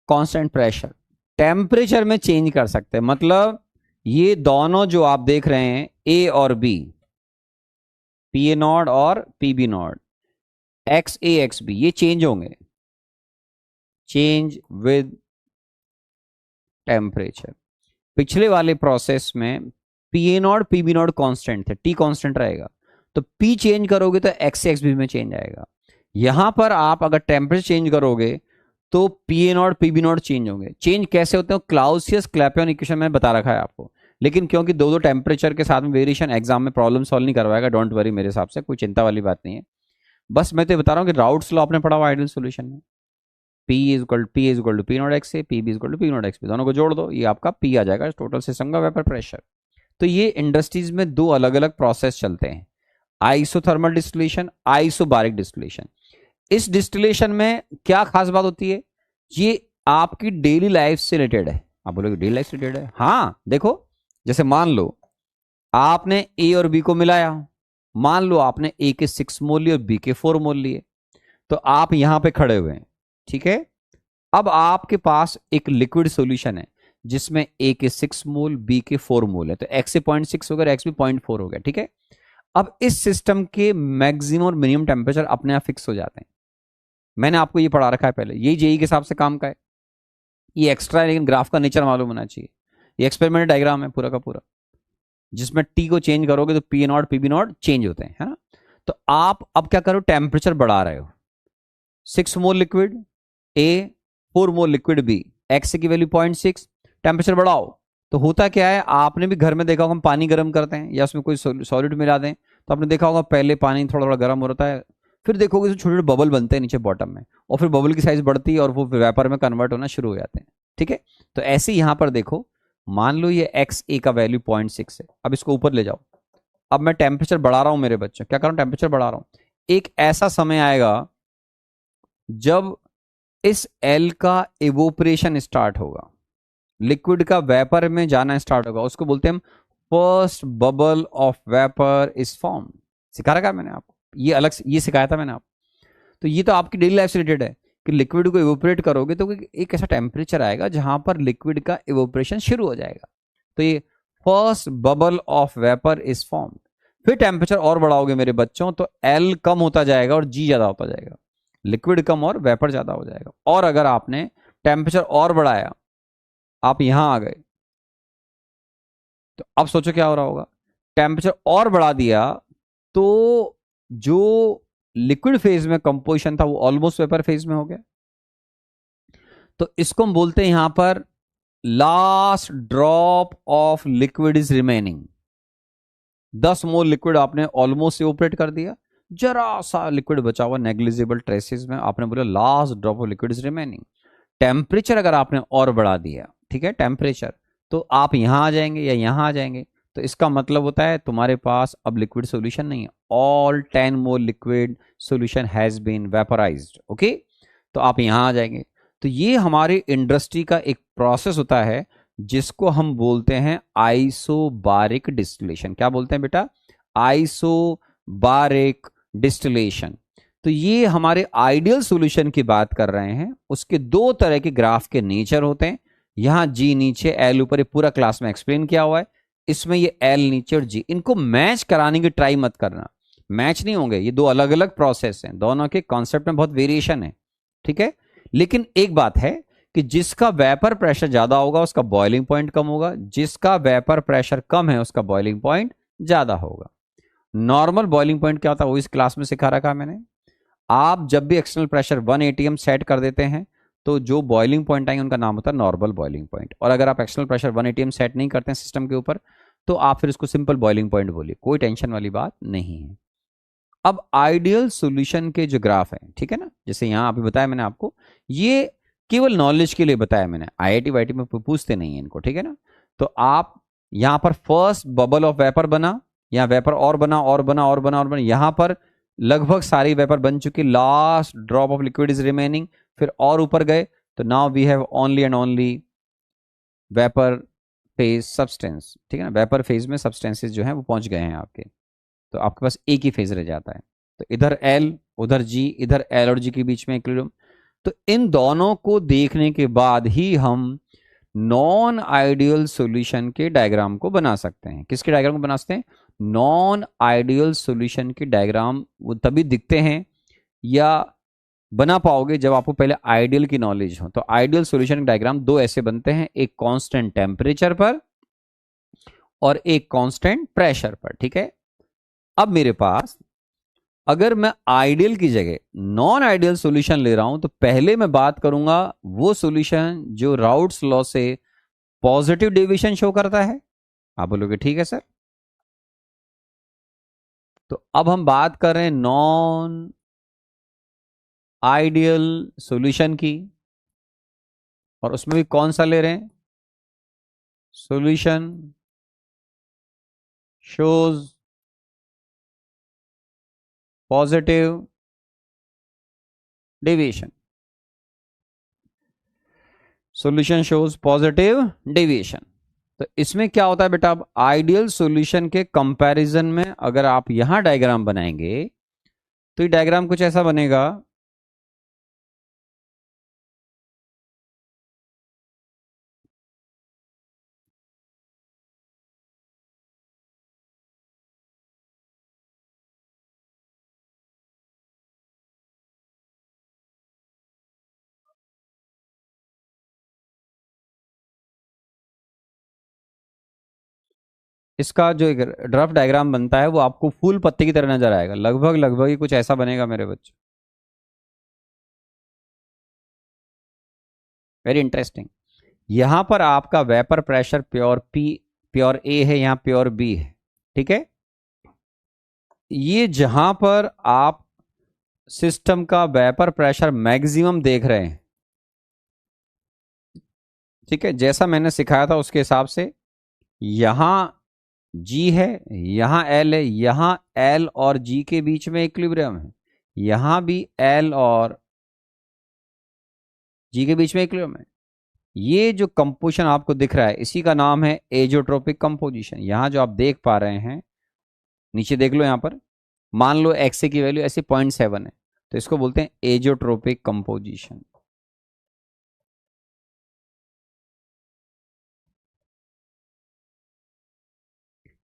कांस्टेंट प्रेशर। टेम्परेचर में चेंज कर सकते हैं, मतलब ये दोनों जो आप देख रहे हैं ए और बी, पी ए नॉट और P B naught, X A X B, ये चेंज होंगे, चेंज विद टेम्परेचर। पिछले वाले प्रोसेस में P A naught P B naught constant थे, टी कॉन्स्टेंट रहेगा, तो पी चेंज करोगे तो एक्स से एक्स बी में चेंज आएगा। यहां पर आप अगर टेम्परेचर चेंज करोगे तो P A naught P B naught change होंगे। चेंज कैसे होते हैं, क्लाउसियस क्लैपियन इक्वेशन में बता रखा है आपको, लेकिन क्योंकि दो दो टेम्परेचर के साथ में वेरिएशन एग्जाम में प्रॉब्लम सॉल्व नहीं करवाएगा, डोंट वरी, मेरे हिसाब से कोई चिंता वाली बात नहीं है। बस मैं तो बता रहा हूँ कि राउट्स लॉ आपने पढ़ा हुआ आइडियल सोल्यूशन में, P is equal to P naught X A, P B is equal to P naught X B, दोनों को जोड़ दो, ये आपका पी आ जाएगा, टोटल सिस्टम का वेपर प्रेशर। तो ये इंडस्ट्रीज में दो अलग अलग प्रोसेस चलते हैं, आइसोथर्मल डिस्टिलेशन, आइसोबारिक डिस्टिलेशन। इस डिस्टिलेशन में क्या खास बात होती है, ये आपकी डेली लाइफ से रिलेटेड है। आप बोलोगे डेली लाइफ से रिलेटेड है, हाँ देखो, जैसे मान लो आपने ए और बी को मिलाया, मान लो आपने ए के 6 मोल लिए और बी के 4 मोल लिए, तो आप यहां पे खड़े हुए हैं, ठीक है। अब आपके पास एक लिक्विड सॉल्यूशन है जिसमें ए के 6 मोल बी के 4 मोल है, तो एक्स से 0.6 हो गया, एक्स भी 0.4 हो गया, ठीक है। अब इस सिस्टम के मैक्सिमम और मिनिमम टेम्परेचर अपने आप फिक्स हो जाते हैं। मैंने आपको ये पढ़ा रखा है पहले, यही जेई के हिसाब से काम का है, ये एक्स्ट्रा है, लेकिन ग्राफ का नेचर मालूम होना चाहिए। ये एक्सपेरिमेंटल डायग्राम है पूरा का पूरा, जिसमें टी को चेंज करोगे तो P A naught P B naught change होते हैं, है ना। तो आप अब क्या करो, टेम्परेचर बढ़ा रहे हो, 6 mole liquid A, 4 mole liquid B, X की वैल्यू 0.6, टेम्परेचर बढ़ाओ तो होता क्या है, आपने भी घर में देखा होगा, हम पानी गर्म करते हैं या उसमें कोई सॉलिड मिला दें तो आपने देखा होगा पहले पानी थोड़ा थोड़ा गर्म होता है, फिर देखोगे छोटे छोटे बबल बनते हैं नीचे बॉटम में, और फिर बबल की साइज बढ़ती है और वो वेपर में कन्वर्ट होना शुरू हो जाते हैं। ठीक है, तो ऐसे ही यहां पर देखो, मान लो ये एक्स ए का वैल्यू 0.6 है, अब इसको ऊपर ले जाओ। अब मैं टेम्परेचर बढ़ा रहा हूं मेरे बच्चों, क्या कर रहा हूं, टेम्परेचर बढ़ा रहा हूं। एक ऐसा समय आएगा जब इस एल का इवोपरेशन स्टार्ट होगा, लिक्विड का वेपर में जाना स्टार्ट होगा, उसको बोलते हैं हम first bubble of vapour is form. सिखा रखा है मैंने आपको, ये अलग से ये सिखाया था मैंने आपको। तो ये तो आपकी डेली लाइफ से रिलेटेड है कि लिक्विड को इवोपरेट करोगे तो एक ऐसा टेम्परेचर आएगा जहां पर लिक्विड का इवोपरेशन शुरू हो जाएगा, तो ये first bubble of vapour is form. फिर टेम्परेचर और बढ़ाओगे मेरे बच्चों तो एल कम होता जाएगा और जी ज्यादा होता जाएगा, लिक्विड कम और वेपर ज्यादा हो जाएगा। और अगर आपने टेम्परेचर और बढ़ाया, आप यहां आ गए, तो अब सोचो क्या हो रहा होगा, टेम्परेचर और बढ़ा दिया तो जो लिक्विड फेज में कंपोजिशन था वो ऑलमोस्ट वेपर फेज में हो गया। तो इसको हम बोलते हैं यहां पर last drop of liquid is remaining. 10 mole liquid आपने ऑलमोस्ट इवोपरेट कर दिया, जरा सा लिक्विड बचा हुआ नेग्लिजिबल ट्रेसेस में, आपने बोला last drop of liquid is remaining. Temperature अगर आपने और बढ़ा दिया, ठीक है, टेम्परेचर, तो आप यहां आ जाएंगे या यहां आ जाएंगे, तो इसका मतलब होता है तुम्हारे पास अब लिक्विड सॉल्यूशन नहीं है, all 10 mole liquid solution has been vaporised. Okay, तो आप यहां आ जाएंगे। तो ये हमारी इंडस्ट्री का एक प्रोसेस होता है जिसको हम बोलते हैं आइसोबारिक डिस्टिलेशन। क्या बोलते हैं बेटा, आइसोबारिक डिस्टिलेशन। तो ये हमारे आइडियल सॉल्यूशन की बात कर रहे हैं, उसके दो तरह के ग्राफ के नेचर होते हैं। यहां जी नीचे, एल ऊपर, ये पूरा क्लास में एक्सप्लेन किया हुआ है। इसमें ये एल नीचे और जी, इनको मैच कराने की ट्राई मत करना, मैच नहीं होंगे, ये दो अलग अलग प्रोसेस हैं, दोनों के कॉन्सेप्ट में बहुत वेरिएशन है। ठीक है, लेकिन एक बात है कि जिसका वेपर प्रेशर ज्यादा होगा उसका बॉइलिंग पॉइंट कम होगा, जिसका वेपर प्रेशर कम है उसका बॉइलिंग पॉइंट ज्यादा होगा। नॉर्मल बॉइलिंग पॉइंट क्या होता है वो इस क्लास में सिखा रखा है मैंने। आप जब भी एक्सटर्नल प्रेशर 1 atm सेट कर देते हैं तो जो बॉइलिंग पॉइंट आएंगे उनका नाम होता है नॉर्मल बॉइलिंग पॉइंट, और अगर आप एक्सटर्नल प्रेशर 1 atm सेट नहीं करते हैं सिस्टम के ऊपर तो आप फिर इसको सिंपल बॉइलिंग पॉइंट बोलिए, कोई टेंशन वाली बात नहीं है। अब आइडियल सॉल्यूशन के जो ग्राफ है, ठीक है ना, जैसे यहां अभी बताया मैंने आपको, ये केवल नॉलेज के लिए बताया मैंने, आईआईटी वाईटी में पूछते नहीं है इनको, ठीक है ना। तो आप यहां पर फर्स्ट बबल ऑफ वेपर बना, यहां वेपर और बना और बना और बना और बना, यहां पर लगभग सारी वेपर बन चुकी, last drop of liquid is remaining, फिर और ऊपर गए तो now we have only and only vapour phase substance. ठीक है ना, वेपर फेज में सब्सटेंसेस जो है वो पहुंच गए हैं आपके, तो आपके पास एक ही फेज रह जाता है। तो इधर एल उधर जी, इधर एल और जी के बीच में इक्विलिब्रियम। तो इन दोनों को देखने के बाद ही हम नॉन आइडियल सॉल्यूशन के डायग्राम को बना सकते हैं। किसके डायग्राम को बना सकते हैं, नॉन आइडियल सॉल्यूशन के डायग्राम वो तभी दिखते हैं या बना पाओगे जब आपको पहले आइडियल की नॉलेज हो। तो आइडियल सॉल्यूशन के डायग्राम दो ऐसे बनते हैं, एक कांस्टेंट टेम्परेचर पर और एक कांस्टेंट प्रेशर पर। ठीक है, अब मेरे पास अगर मैं आइडियल की जगह नॉन आइडियल सॉल्यूशन ले रहा हूं तो पहले मैं बात करूंगा वो सॉल्यूशन जो राउट्स लॉ से पॉजिटिव डेविएशन शो करता है। आप बोलोगे ठीक है सर। तो अब हम बात कर रहे हैं नॉन आइडियल सॉल्यूशन की, और उसमें भी कौन सा ले रहे हैं, solution shows positive deviation, solution shows positive deviation. तो इसमें क्या होता है बेटा, अब आइडियल सॉल्यूशन के कंपैरिजन में अगर आप यहां डायग्राम बनाएंगे तो ये डायग्राम कुछ ऐसा बनेगा। इसका जो एक ड्रफ डायग्राम बनता है वो आपको फूल पत्ते की तरह नजर आएगा, लगभग लगभग ही कुछ ऐसा बनेगा मेरे बच्चे। Very interesting. यहां पर आपका vapour pressure pure P, pure A है, यहां प्योर बी है, ठीक है। ये जहां पर आप सिस्टम का वेपर प्रेशर मैक्सिमम देख रहे हैं, ठीक है, जैसा मैंने सिखाया था उसके हिसाब से, यहां जी है, यहां एल है, यहां एल और जी के बीच में इक्विलिब्रियम है, यहां भी एल और जी के बीच में इक्विलिब्रियम है। ये जो कंपोजिशन आपको दिख रहा है इसी का नाम है एजोट्रोपिक कंपोजिशन। यहां जो आप देख पा रहे हैं, नीचे देख लो, यहां पर मान लो एक्स की वैल्यू ऐसे 0.7 है, तो इसको बोलते हैं एजोट्रोपिक कंपोजिशन।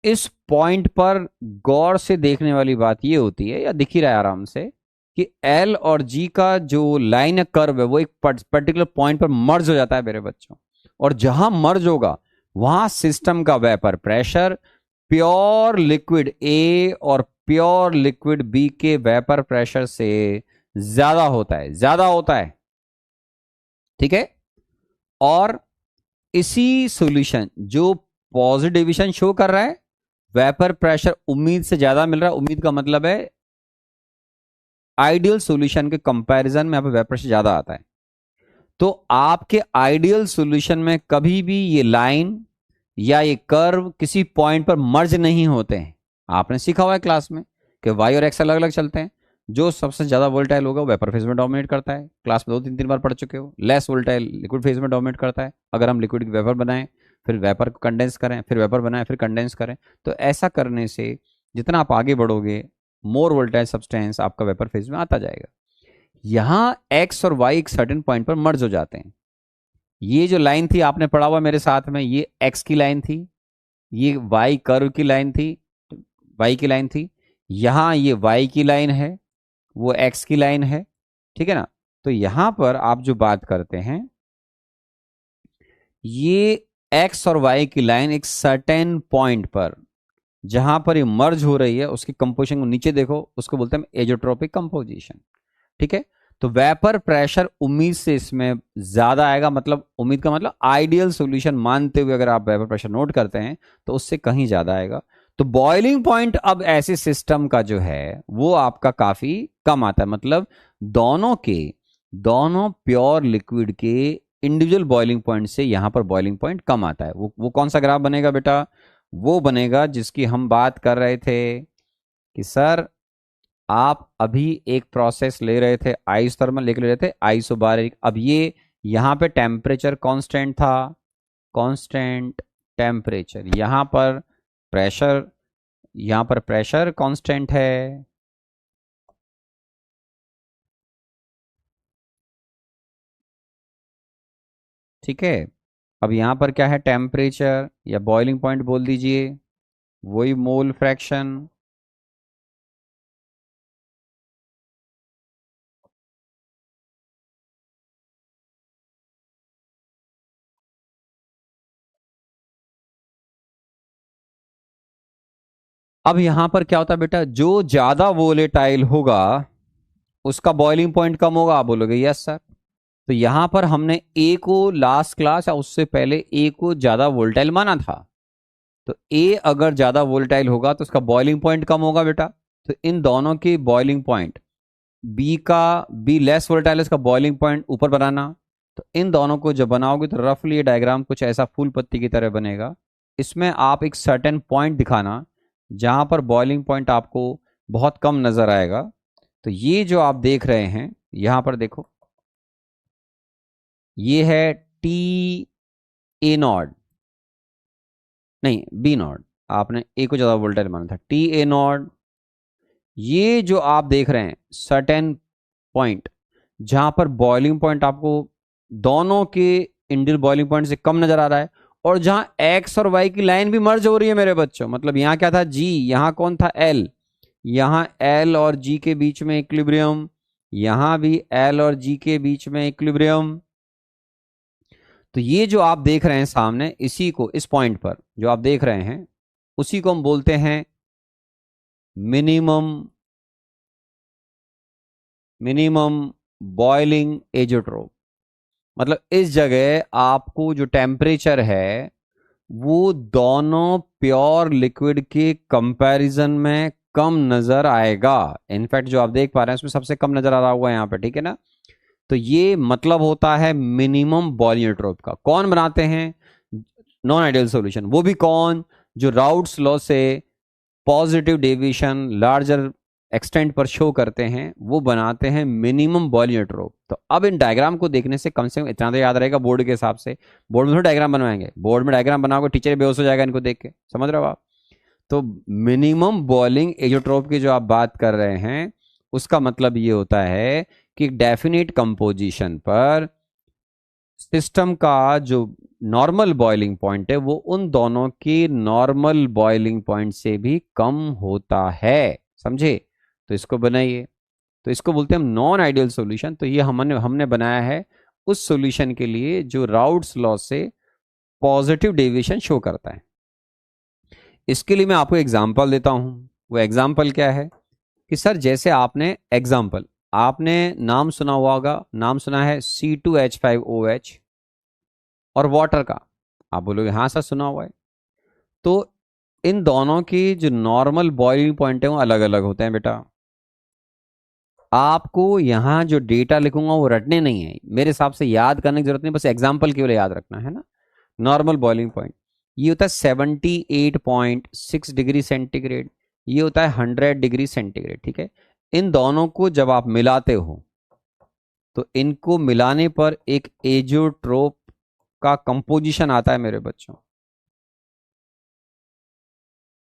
इस पॉइंट पर गौर से देखने वाली बात ये होती है, या दिख ही रहा है आराम से, कि एल और जी का जो लाइन कर्व है वो एक पर्टिकुलर पॉइंट पर मर्ज हो जाता है मेरे बच्चों। और जहां मर्ज होगा वहां सिस्टम का vapour pressure pure liquid A और प्योर लिक्विड बी के वेपर प्रेशर से ज्यादा होता है, ज्यादा होता है, ठीक है। और इसी सॉल्यूशन जो पॉजिटिव डिविजन शो कर रहा है, वेपर प्रेशर उम्मीद से ज्यादा मिल रहा है, उम्मीद का मतलब है आइडियल सॉल्यूशन के कंपैरिजन में यहां पे वेपर प्रेशर ज्यादा आता है। तो आपके आइडियल सॉल्यूशन में कभी भी ये लाइन या ये कर्व किसी पॉइंट पर मर्ज नहीं होते हैं। आपने सीखा हुआ है क्लास में कि वाई और एक्स अलग अलग चलते हैं, जो सबसे ज्यादा वोल्टाइल होगा वो वेपर फेज में डोमिनेट करता है। क्लास में 2-3 बार पढ़ चुके हो। लेस वोल्टाइल लिक्विड फेज में डोमिनेट करता है। अगर हम लिक्विड की वेपर बनाएं, फिर वेपर को कंडेंस करें, फिर वेपर बनाएं, फिर कंडेंस करें, तो ऐसा करने से जितना आप आगे बढ़ोगे मोर वोल्टाइल सब्सटेंस आपका वेपर फेज में आता जाएगा। यहां एक्स और वाई एक सर्टेन पॉइंट पर मर्ज हो जाते हैं। ये जो लाइन थी आपने पढ़ा हुआ मेरे साथ में, ये एक्स की लाइन थी, ये वाई कर्व की लाइन थी, वाई की लाइन थी, यहां ये वाई की लाइन है, वो एक्स की लाइन है, ठीक है ना। तो यहां पर आप जो बात करते हैं, ये एक्स और वाई की लाइन एक सर्टेन पॉइंट पर जहां पर ये मर्ज हो रही है उसकी कंपोजिशन को नीचे देखो, उसको बोलते हैं एजोट्रोपिक कंपोजिशन, ठीक है। तो वेपर प्रेशर उम्मीद से इसमें ज्यादा आएगा, मतलब उम्मीद का मतलब आइडियल सॉल्यूशन मानते हुए अगर आप वेपर प्रेशर नोट करते हैं तो उससे कहीं ज्यादा आएगा। तो बॉइलिंग पॉइंट अब ऐसे सिस्टम का जो है वो आपका काफी कम आता है, मतलब दोनों के, दोनों प्योर लिक्विड के इंडिविजुअल बॉइलिंग पॉइंट से यहां पर बॉइलिंग पॉइंट कम आता है। वो कौन सा ग्राफ बनेगा बेटा? वो बनेगा जिसकी हम बात कर रहे थे कि सर आप अभी एक प्रोसेस ले रहे थे, आइसोथर्मल लेके ले रहे थे आइसोबारिक। अब ये यहां पे टेम्परेचर कांस्टेंट था, कांस्टेंट टेम्परेचर, प्रेशर यहां पर प्रेशर कांस्टेंट है, ठीक है। अब यहां पर क्या है? टेम्परेचर या बॉइलिंग पॉइंट बोल दीजिए, वही मोल फ्रैक्शन। अब यहां पर क्या होता है बेटा? जो ज्यादा वोलेटाइल होगा उसका बॉइलिंग पॉइंट कम होगा, आप बोलोगे यस सर। तो यहां पर हमने ए को लास्ट क्लास या उससे पहले ए को ज्यादा वोल्टाइल माना था। तो ए अगर ज्यादा वोल्टाइल होगा तो उसका बॉइलिंग पॉइंट कम होगा बेटा। तो इन दोनों के boiling point, be less volatile है, इसका बॉइलिंग पॉइंट ऊपर बनाना। तो इन दोनों को जब बनाओगे तो रफली ये डायग्राम कुछ ऐसा फूल पत्ती की तरह बनेगा। इसमें आप एक सर्टेन पॉइंट दिखाना जहां पर बॉइलिंग पॉइंट आपको बहुत कम नजर आएगा। तो ये जो आप देख रहे हैं यहां पर देखो, ये है टी ए नॉट, नहीं बी नॉट, आपने ए को ज्यादा वोल्टाइल माना था, टी ए नॉट। ये जो आप देख रहे हैं सर्टेन पॉइंट जहां पर बॉइलिंग पॉइंट आपको दोनों के इंडियल बॉइलिंग पॉइंट से कम नजर आ रहा है, और जहां एक्स और वाई की लाइन भी मर्ज हो रही है मेरे बच्चों, मतलब यहां क्या था? जी, यहां कौन था? एल। यहां एल और जी के बीच में इक्विलिब्रियम, यहां भी एल और जी के बीच में इक्विलिब्रियम। तो ये जो आप देख रहे हैं सामने, इसी को, इस पॉइंट पर जो आप देख रहे हैं उसी को हम बोलते हैं मिनिमम, मिनिमम बॉइलिंग एजोट्रोप। मतलब इस जगह आपको जो टेम्परेचर है वो दोनों प्योर लिक्विड के कंपैरिजन में कम नजर आएगा। इनफैक्ट जो आप देख पा रहे हैं उसमें सबसे कम नजर आ रहा हुआ है यहाँ पे, ठीक है ना। तो ये मतलब होता है मिनिमम बॉइलिंग एजेंट का। कौन बनाते हैं? Non ideal solution. वो भी कौन? जो राउट्स लॉ से पॉजिटिव डेविएशन लार्जर एक्सटेंट पर शो करते हैं वो बनाते हैं मिनिमम बॉइलिंग एट्रोप। तो अब इन डायग्राम को देखने से कम इतना तो याद रहेगा बोर्ड के हिसाब से। बोर्ड में थोड़ा डायग्राम बनवाएंगे, बोर्ड में डायग्राम बनाओगे टीचर बेहोश हो जाएगा इनको देख के, समझ रहे हो आप। तो मिनिमम बॉइलिंग एजोट्रोप की जो आप बात कर रहे हैं उसका मतलब ये होता है कि डेफिनेट कंपोजिशन पर सिस्टम का जो नॉर्मल बॉइलिंग पॉइंट है वो उन दोनों की नॉर्मल बॉइलिंग पॉइंट से भी कम होता है, समझे। तो इसको बनाइए। तो इसको बोलते हैं हम नॉन आइडियल सॉल्यूशन। तो ये हमने हमने बनाया है उस सॉल्यूशन के लिए जो राउट्स लॉ से पॉजिटिव डेविएशन शो करता है। इसके लिए मैं आपको एग्जांपल देता हूं। वो एग्जांपल क्या है कि सर जैसे आपने एग्जांपल, आपने नाम सुना हुआ होगा, नाम सुना है C2H5OH और वाटर का। आप बोलोगे हाँ सर सुना हुआ है। तो इन दोनों की जो नॉर्मल बॉइलिंग पॉइंट है वो अलग अलग होते हैं बेटा। आपको यहां जो डेटा लिखूंगा वो रटने नहीं है, मेरे हिसाब से याद करने की जरूरत नहीं, बस एग्जाम्पल केवल याद रखना है ना। नॉर्मल बॉइलिंग पॉइंट ये होता है 78.6 डिग्री सेंटीग्रेड, ये होता है 100 डिग्री सेंटीग्रेड, ठीक है। इन दोनों को जब आप मिलाते हो तो इनको मिलाने पर एक एजोट्रोप का कंपोजिशन आता है मेरे बच्चों,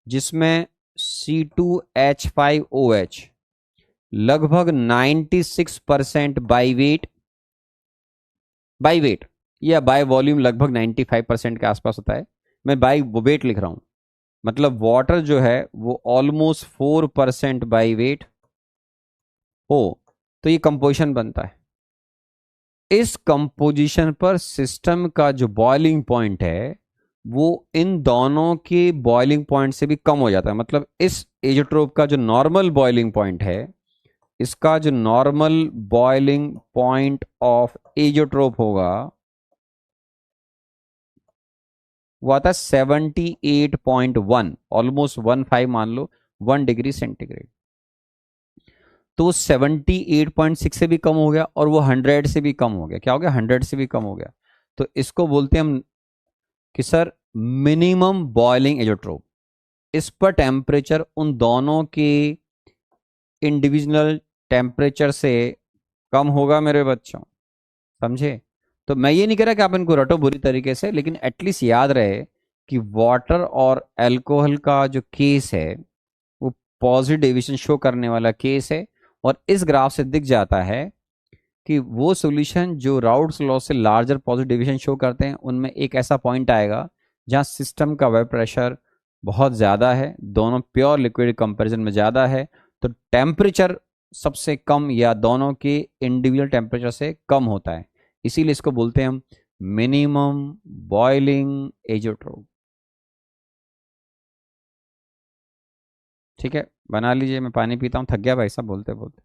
जिसमें C2H5OH लगभग 96% बाई वेट या बाय वॉल्यूम लगभग 95% के आसपास होता है। मैं बाई वेट लिख रहा हूं, मतलब वाटर जो है वो ऑलमोस्ट 4% बाई वेट हो तो ये कंपोजिशन बनता है। इस कंपोजिशन पर सिस्टम का जो बॉइलिंग पॉइंट है वो इन दोनों के बॉइलिंग पॉइंट से भी कम हो जाता है। मतलब इस एजोट्रोप का जो नॉर्मल बॉइलिंग पॉइंट है, इसका जो नॉर्मल बॉइलिंग पॉइंट ऑफ एजोट्रोप होगा वो आता है 78.1, ऑलमोस्ट 15 मान लो, 1 डिग्री सेंटीग्रेड। तो 78.6 से भी कम हो गया और वो 100 से भी कम हो गया। क्या हो गया? 100 से भी कम हो गया। तो इसको बोलते हैं हम कि सर मिनिमम बॉइलिंग एजोट्रोप। इस पर टेम्परेचर उन दोनों के इंडिविजुअल टेम्परेचर से कम होगा मेरे बच्चों, समझे। तो मैं ये नहीं कह रहा कि आप इनको रटो बुरी तरीके से, लेकिन एटलीस्ट याद रहे कि वाटर और अल्कोहल का जो केस है वो पॉजिटिव डेविएशन शो करने वाला केस है। और इस ग्राफ से दिख जाता है कि वो सॉल्यूशन जो राउट्स लॉ से लार्जर पॉजिटिव डेविएशन शो करते हैं उनमें एक ऐसा पॉइंट आएगा जहां सिस्टम का वेब प्रेशर बहुत ज़्यादा है, दोनों प्योर लिक्विड कंपैरिजन में ज़्यादा है। तो टेम्परेचर सबसे कम या दोनों के इंडिविजुअल टेम्परेचर से कम होता है, इसीलिए इसको बोलते हैं हम मिनिमम बॉइलिंग एजोट्रोप। ठीक है, बना लीजिए। मैं पानी पीता हूँ, थक गया भाई साहब बोलते बोलते।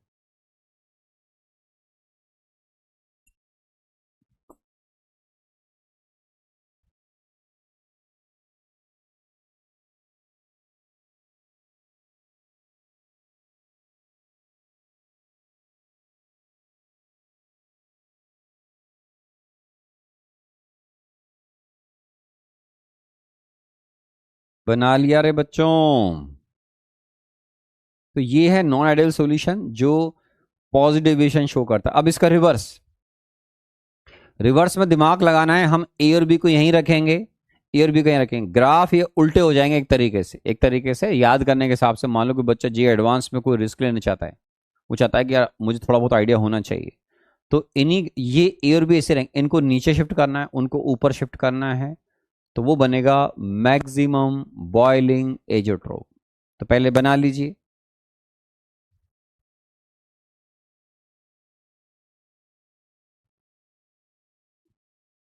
बना लिया रे बच्चों। तो ये है नॉन आइडियल सॉल्यूशन जो पॉजिटिव डेविएशन शो करता है। अब इसका रिवर्स, रिवर्स में दिमाग लगाना है। हम ए और बी को यहीं रखेंगे, ए और बी को यहीं रखेंगे। ग्राफ ये उल्टे हो जाएंगे एक तरीके से, एक तरीके से याद करने के हिसाब से। मान लो कि बच्चा जी एडवांस में कोई रिस्क लेना चाहता है, वो चाहता है कि यार मुझे थोड़ा बहुत आइडिया होना चाहिए। तो इन्हीं ये ए और बी ऐसे रहेंगे, इनको नीचे शिफ्ट करना है, उनको ऊपर शिफ्ट करना है। तो वो बनेगा मैक्सिमम बॉइलिंग एजोट्रोप। तो पहले बना लीजिए।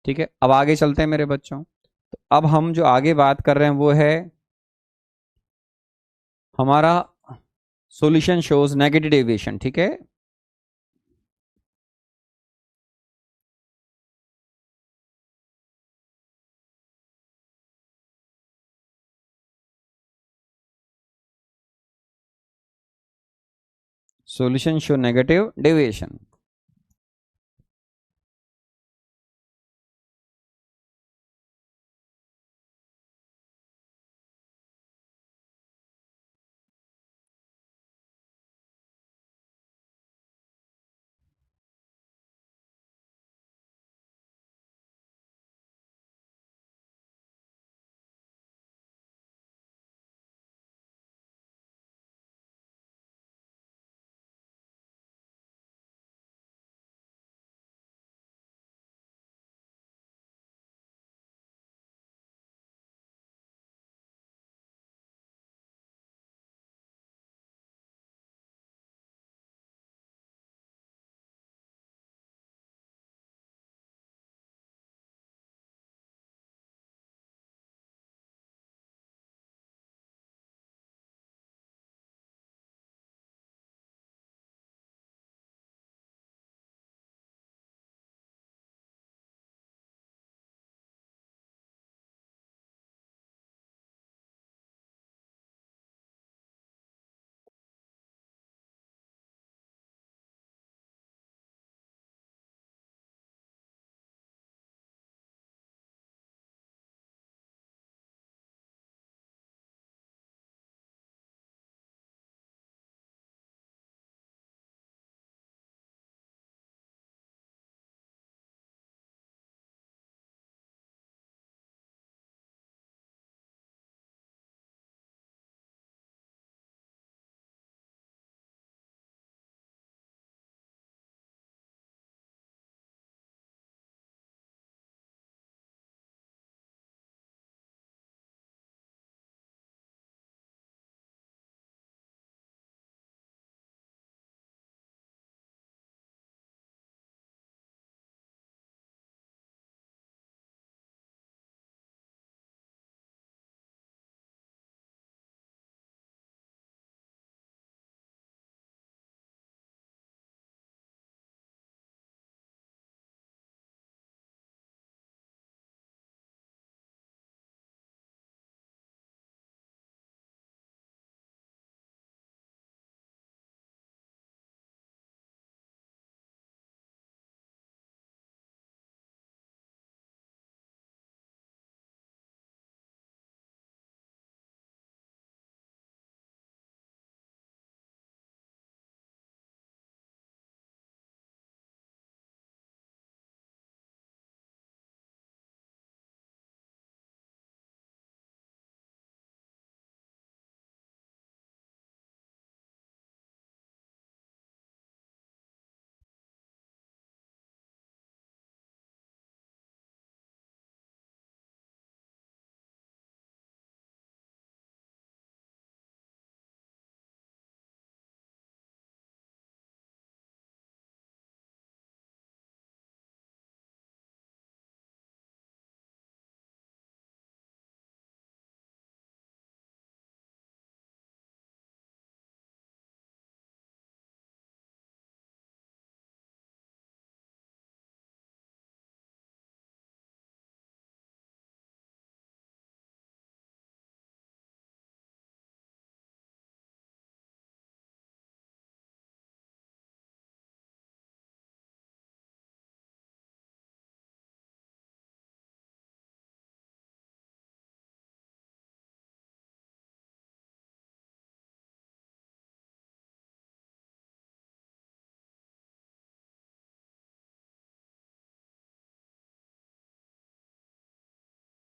ठीक है, अब आगे चलते हैं मेरे बच्चों। तो अब हम जो आगे बात कर रहे हैं वो है हमारा सॉल्यूशन शोज नेगेटिव डेविएशन, ठीक है। Solution show negative deviation.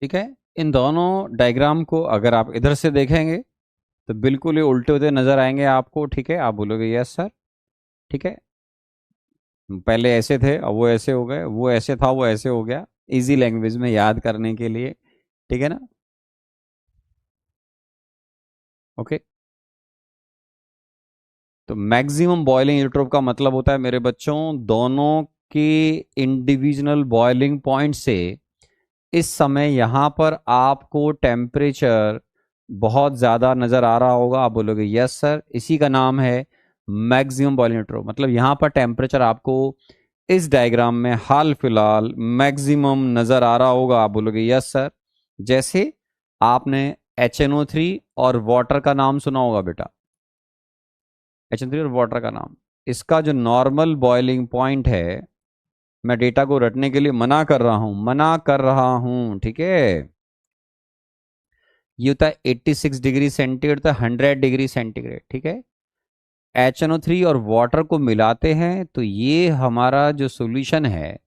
ठीक है, इन दोनों डायग्राम को अगर आप इधर से देखेंगे तो बिल्कुल ये उल्टे होते नजर आएंगे आपको। ठीक है, आप बोलोगे यस सर। ठीक है, पहले ऐसे थे अब वो ऐसे हो गए, वो ऐसे था वो ऐसे हो गया, इजी लैंग्वेज में याद करने के लिए। ठीक है ना। ओके, तो मैक्सिमम बॉइलिंग इलेक्ट्रोड का मतलब होता है मेरे बच्चों, दोनों के इंडिविजुअल बॉइलिंग पॉइंट से इस समय यहां पर आपको टेम्परेचर बहुत ज़्यादा नज़र आ रहा होगा। आप बोलोगे यस सर, इसी का नाम है मैक्सिमम बॉइलिंग इलेक्ट्रोड। मतलब यहां पर टेम्परेचर आपको इस डायग्राम में हाल फिलहाल मैक्सिमम नज़र आ रहा होगा। आप बोलोगे यस सर। जैसे आपने HNO3 और वाटर का नाम सुना होगा बेटा। HNO3 और वाटर का नाम। इसका जो नॉर्मल बॉइलिंग पॉइंट है, मैं डेटा को रटने के लिए मना कर रहा हूं, मना कर रहा हूं, ठीक है। ये होता है 86 डिग्री सेंटीग्रेड, होता है 100 डिग्री सेंटीग्रेड, ठीक है। HNO3 और वाटर को मिलाते हैं तो ये हमारा जो सॉल्यूशन है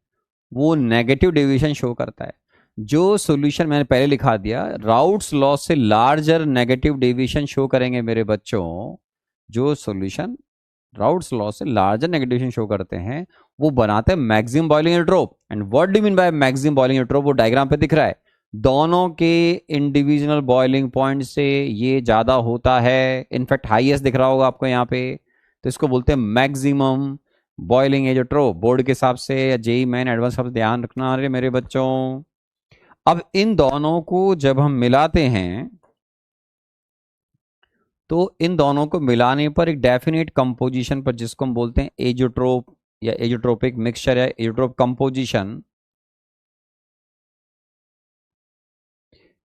वो नेगेटिव डेविएशन शो करता है। जो सॉल्यूशन मैंने पहले लिखा दिया, राउट्स लॉ से लार्जर नेगेटिव डेविएशन शो करेंगे मेरे बच्चों। जो सॉल्यूशन राउट्स लॉ से लार्जर नेगेटिव डेविएशन शो करते हैं वो बनाते हैं maximum boiling airdrop. And what do mean by maximum boiling airdrop? वो डायग्राम पे दिख रहा है, दोनों के इंडिविजुअल बॉइलिंग पॉइंट से ये ज्यादा होता है, इनफैक्ट हाईएस्ट दिख रहा होगा आपको यहाँ पे। तो इसको बोलते हैं maximum boiling azeotrope. Board के हिसाब से या जेई मेन एडवांस हिसाब से ध्यान रखना रे मेरे बच्चों। अब इन दोनों को जब हम मिलाते हैं तो इन दोनों को मिलाने पर एक डेफिनेट कंपोजिशन पर, जिसको हम बोलते हैं एजोट्रोप या एजोट्रोपिक मिक्सचर या एजोट्रोप कंपोजिशन,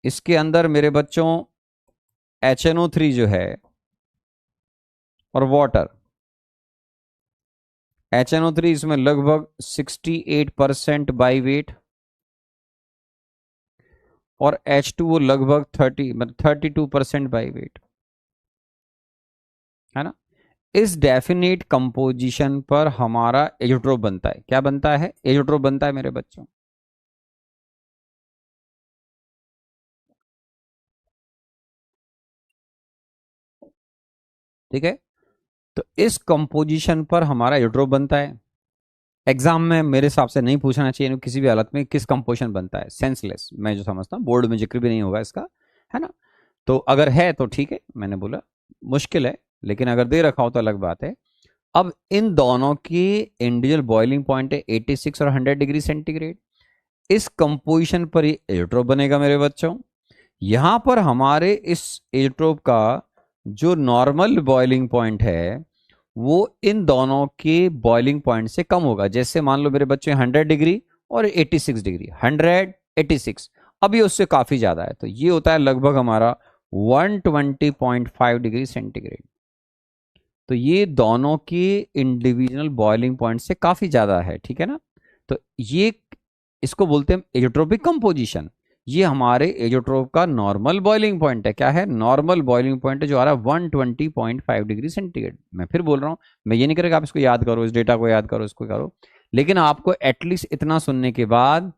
इसके अंदर मेरे बच्चों HNO3 जो है और वाटर, HNO3 इसमें लगभग 68% बाई वेट और H2O लगभग 32% बाई वेट, है ना। इस डेफिनेट कंपोजिशन पर हमारा एजोट्रोप बनता है। क्या बनता है? एजोट्रोप बनता है मेरे बच्चों। ठीक है, तो इस कंपोजिशन पर हमारा एजोट्रोप बनता है। एग्जाम में मेरे हिसाब से नहीं पूछना चाहिए किसी भी हालत में किस कंपोजिशन बनता है, सेंसलेस, मैं जो समझता हूँ, बोर्ड में जिक्र भी नहीं होगा इसका, है ना। तो अगर है तो ठीक है, मैंने बोला मुश्किल है, लेकिन अगर दे रखा हो तो अलग बात है। अब इन दोनों की इंडिविजुअल बॉइलिंग पॉइंट है 86 और 100 डिग्री सेंटीग्रेड। इस कंपोजिशन पर ये एजोट्रोप बनेगा मेरे बच्चों। यहां पर हमारे इस एजोट्रोप का जो नॉर्मल बॉइलिंग पॉइंट है वो इन दोनों के बॉइलिंग पॉइंट से कम होगा। जैसे मान लो मेरे बच्चे 100 डिग्री और 86 डिग्री, 100 86, अब ये उससे काफी ज्यादा है, तो ये होता है लगभग हमारा 120.5 डिग्री सेंटीग्रेड। तो ये दोनों की इंडिविजुअल बॉइलिंग पॉइंट से काफी ज्यादा है, ठीक है ना। तो ये इसको बोलते हैं एजोट्रोपिक कंपोजिशन। ये हमारे एजोट्रोप का नॉर्मल बॉइलिंग पॉइंट है। क्या है? नॉर्मल बॉइलिंग पॉइंट है, जो आ रहा है 120.5 डिग्री सेंटीग्रेड। मैं फिर बोल रहा हूं, मैं ये नहीं करेगा आप इसको याद करो, इस डेटा को याद करो, इसको करो, लेकिन आपको एटलीस्ट इतना सुनने के बाद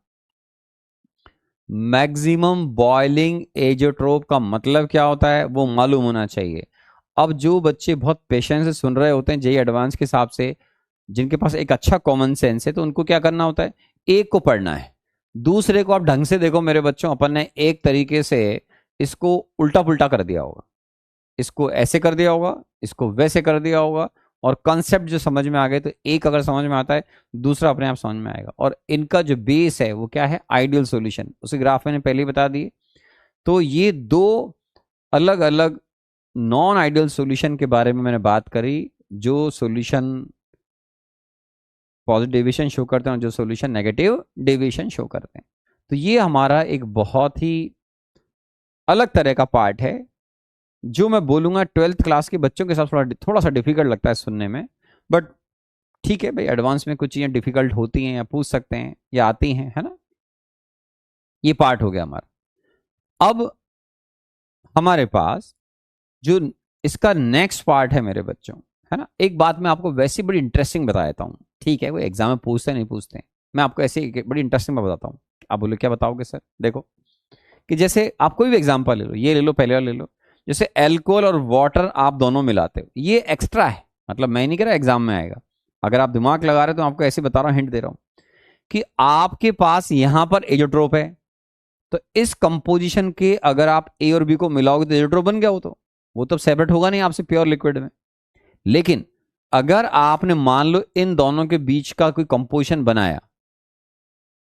मैक्सिमम बॉइलिंग एजोट्रोप का मतलब क्या होता है वो मालूम होना चाहिए। अब जो बच्चे बहुत पेशेंस से सुन रहे होते हैं जेई एडवांस के हिसाब से, जिनके पास एक अच्छा कॉमन सेंस है, तो उनको क्या करना होता है, एक को पढ़ना है, दूसरे को आप ढंग से देखो मेरे बच्चों। अपन ने एक तरीके से इसको उल्टा पुल्टा कर दिया होगा, इसको ऐसे कर दिया होगा, इसको वैसे कर दिया होगा, और कॉन्सेप्ट जो समझ में आ गए तो एक अगर समझ में आता है दूसरा अपने आप समझ में आएगा। और इनका जो बेस है वो क्या है? Ideal solution. उसे ग्राफ मैंने पहले ही बता दिए। तो ये दो अलग अलग नॉन आइडियल सॉल्यूशन के बारे में मैंने बात करी, जो सॉल्यूशन पॉजिटिव डेविएशन शो करते हैं और जो सॉल्यूशन नेगेटिव डेविएशन शो करते हैं। तो ये हमारा एक बहुत ही अलग तरह का पार्ट है, जो मैं बोलूंगा 12th क्लास के बच्चों के साथ थोड़ा सा डिफिकल्ट लगता है सुनने में, बट ठीक है भाई, एडवांस में कुछ चीजें डिफिकल्ट होती हैं या पूछ सकते हैं या आती हैं, है ना। ये पार्ट हो गया हमारा। अब हमारे पास जो इसका नेक्स्ट पार्ट है मेरे बच्चों, है ना। एक बात मैं आपको वैसी बड़ी इंटरेस्टिंग बता देता हूँ, ठीक है, वो एग्जाम में पूछते नहीं पूछते, मैं आपको ऐसे बड़ी इंटरेस्टिंग बताता हूँ। आप बोले क्या बताओगे सर? देखो कि जैसे आप कोई भी एग्जाम्पल ले लो, ये ले लो, पहले वाला ले लो, जैसे अल्कोहल और वाटर आप दोनों मिलाते हो, ये एक्स्ट्रा है, मतलब मैं नहीं कह रहा एग्जाम में आएगा, अगर आप दिमाग लगा रहे हो तो आपको ऐसे बता रहा हूं, हिंट दे रहा हूं कि आपके पास यहां पर एजोट्रोप है, तो इस कंपोजिशन के अगर आप ए और बी को मिलाओगे तो एजोट्रोप बन गया। वो तो सेपरेट होगा नहीं आपसे प्योर लिक्विड में। लेकिन अगर आपने मान लो इन दोनों के बीच का कोई कंपोजिशन बनाया,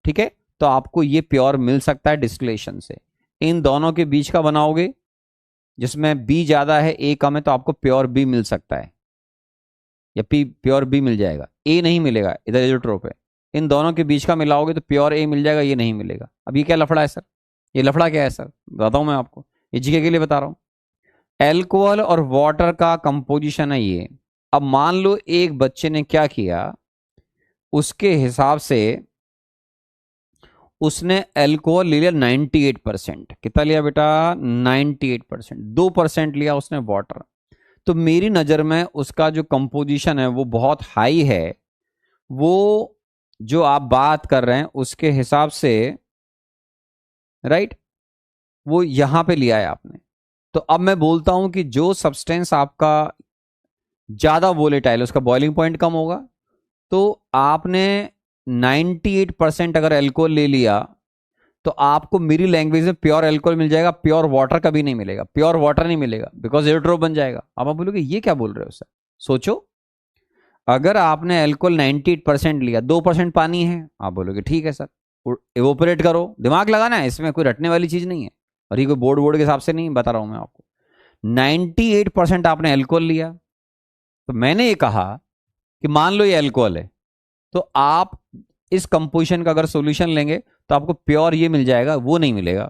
ठीक है, तो आपको ये प्योर मिल सकता है डिस्टिलेशन से। इन दोनों के बीच का बनाओगे जिसमें बी ज्यादा है ए कम है, तो आपको प्योर बी मिल सकता है, या पी प्योर बी मिल जाएगा, ए नहीं मिलेगा, इधर एजोट्रोप है। इन दोनों के बीच का मिलाओगे तो प्योर ए मिल जाएगा, ये नहीं मिलेगा। अब ये क्या लफड़ा है सर? ये लफड़ा क्या है सर? बताता हूं मैं आपको, ये जीके के लिए बता रहा हूं। एल्कोहल और वाटर का कंपोजिशन है ये। अब मान लो एक बच्चे ने क्या किया, उसके हिसाब से उसने अल्कोहल ले लिया 98%। कितना लिया बेटा? 98%। 2% लिया उसने वाटर। तो मेरी नजर में उसका जो कंपोजिशन है वो बहुत हाई है। वो जो आप बात कर रहे हैं उसके हिसाब से, राइट, वो यहां पे लिया है आपने। तो अब मैं बोलता हूं कि जो सब्सटेंस आपका ज्यादा वोलेटाइल, उसका बॉइलिंग पॉइंट कम होगा। तो आपने 98% अगर अल्कोहल ले लिया तो आपको मेरी लैंग्वेज में प्योर अल्कोहल मिल जाएगा, प्योर वाटर कभी नहीं मिलेगा। प्योर वाटर नहीं मिलेगा बिकॉज एयरड्रॉप बन जाएगा। अब आप बोलोगे ये क्या बोल रहे हो सर? सोचो, अगर आपने अल्कोहल 98% लिया, 2% पानी है, आप बोलोगे ठीक है सर, इवोपरेट करो। दिमाग लगाना है, इसमें कोई रटने वाली चीज नहीं है, और ये कोई बोर्ड बोर्ड के हिसाब से नहीं बता रहा हूं मैं आपको। 98% आपने अल्कोहल लिया, तो मैंने ये कहा कि मान लो ये अल्कोहल है, तो आप इस कंपोजिशन का अगर सॉल्यूशन लेंगे तो आपको प्योर ये मिल जाएगा, वो नहीं मिलेगा।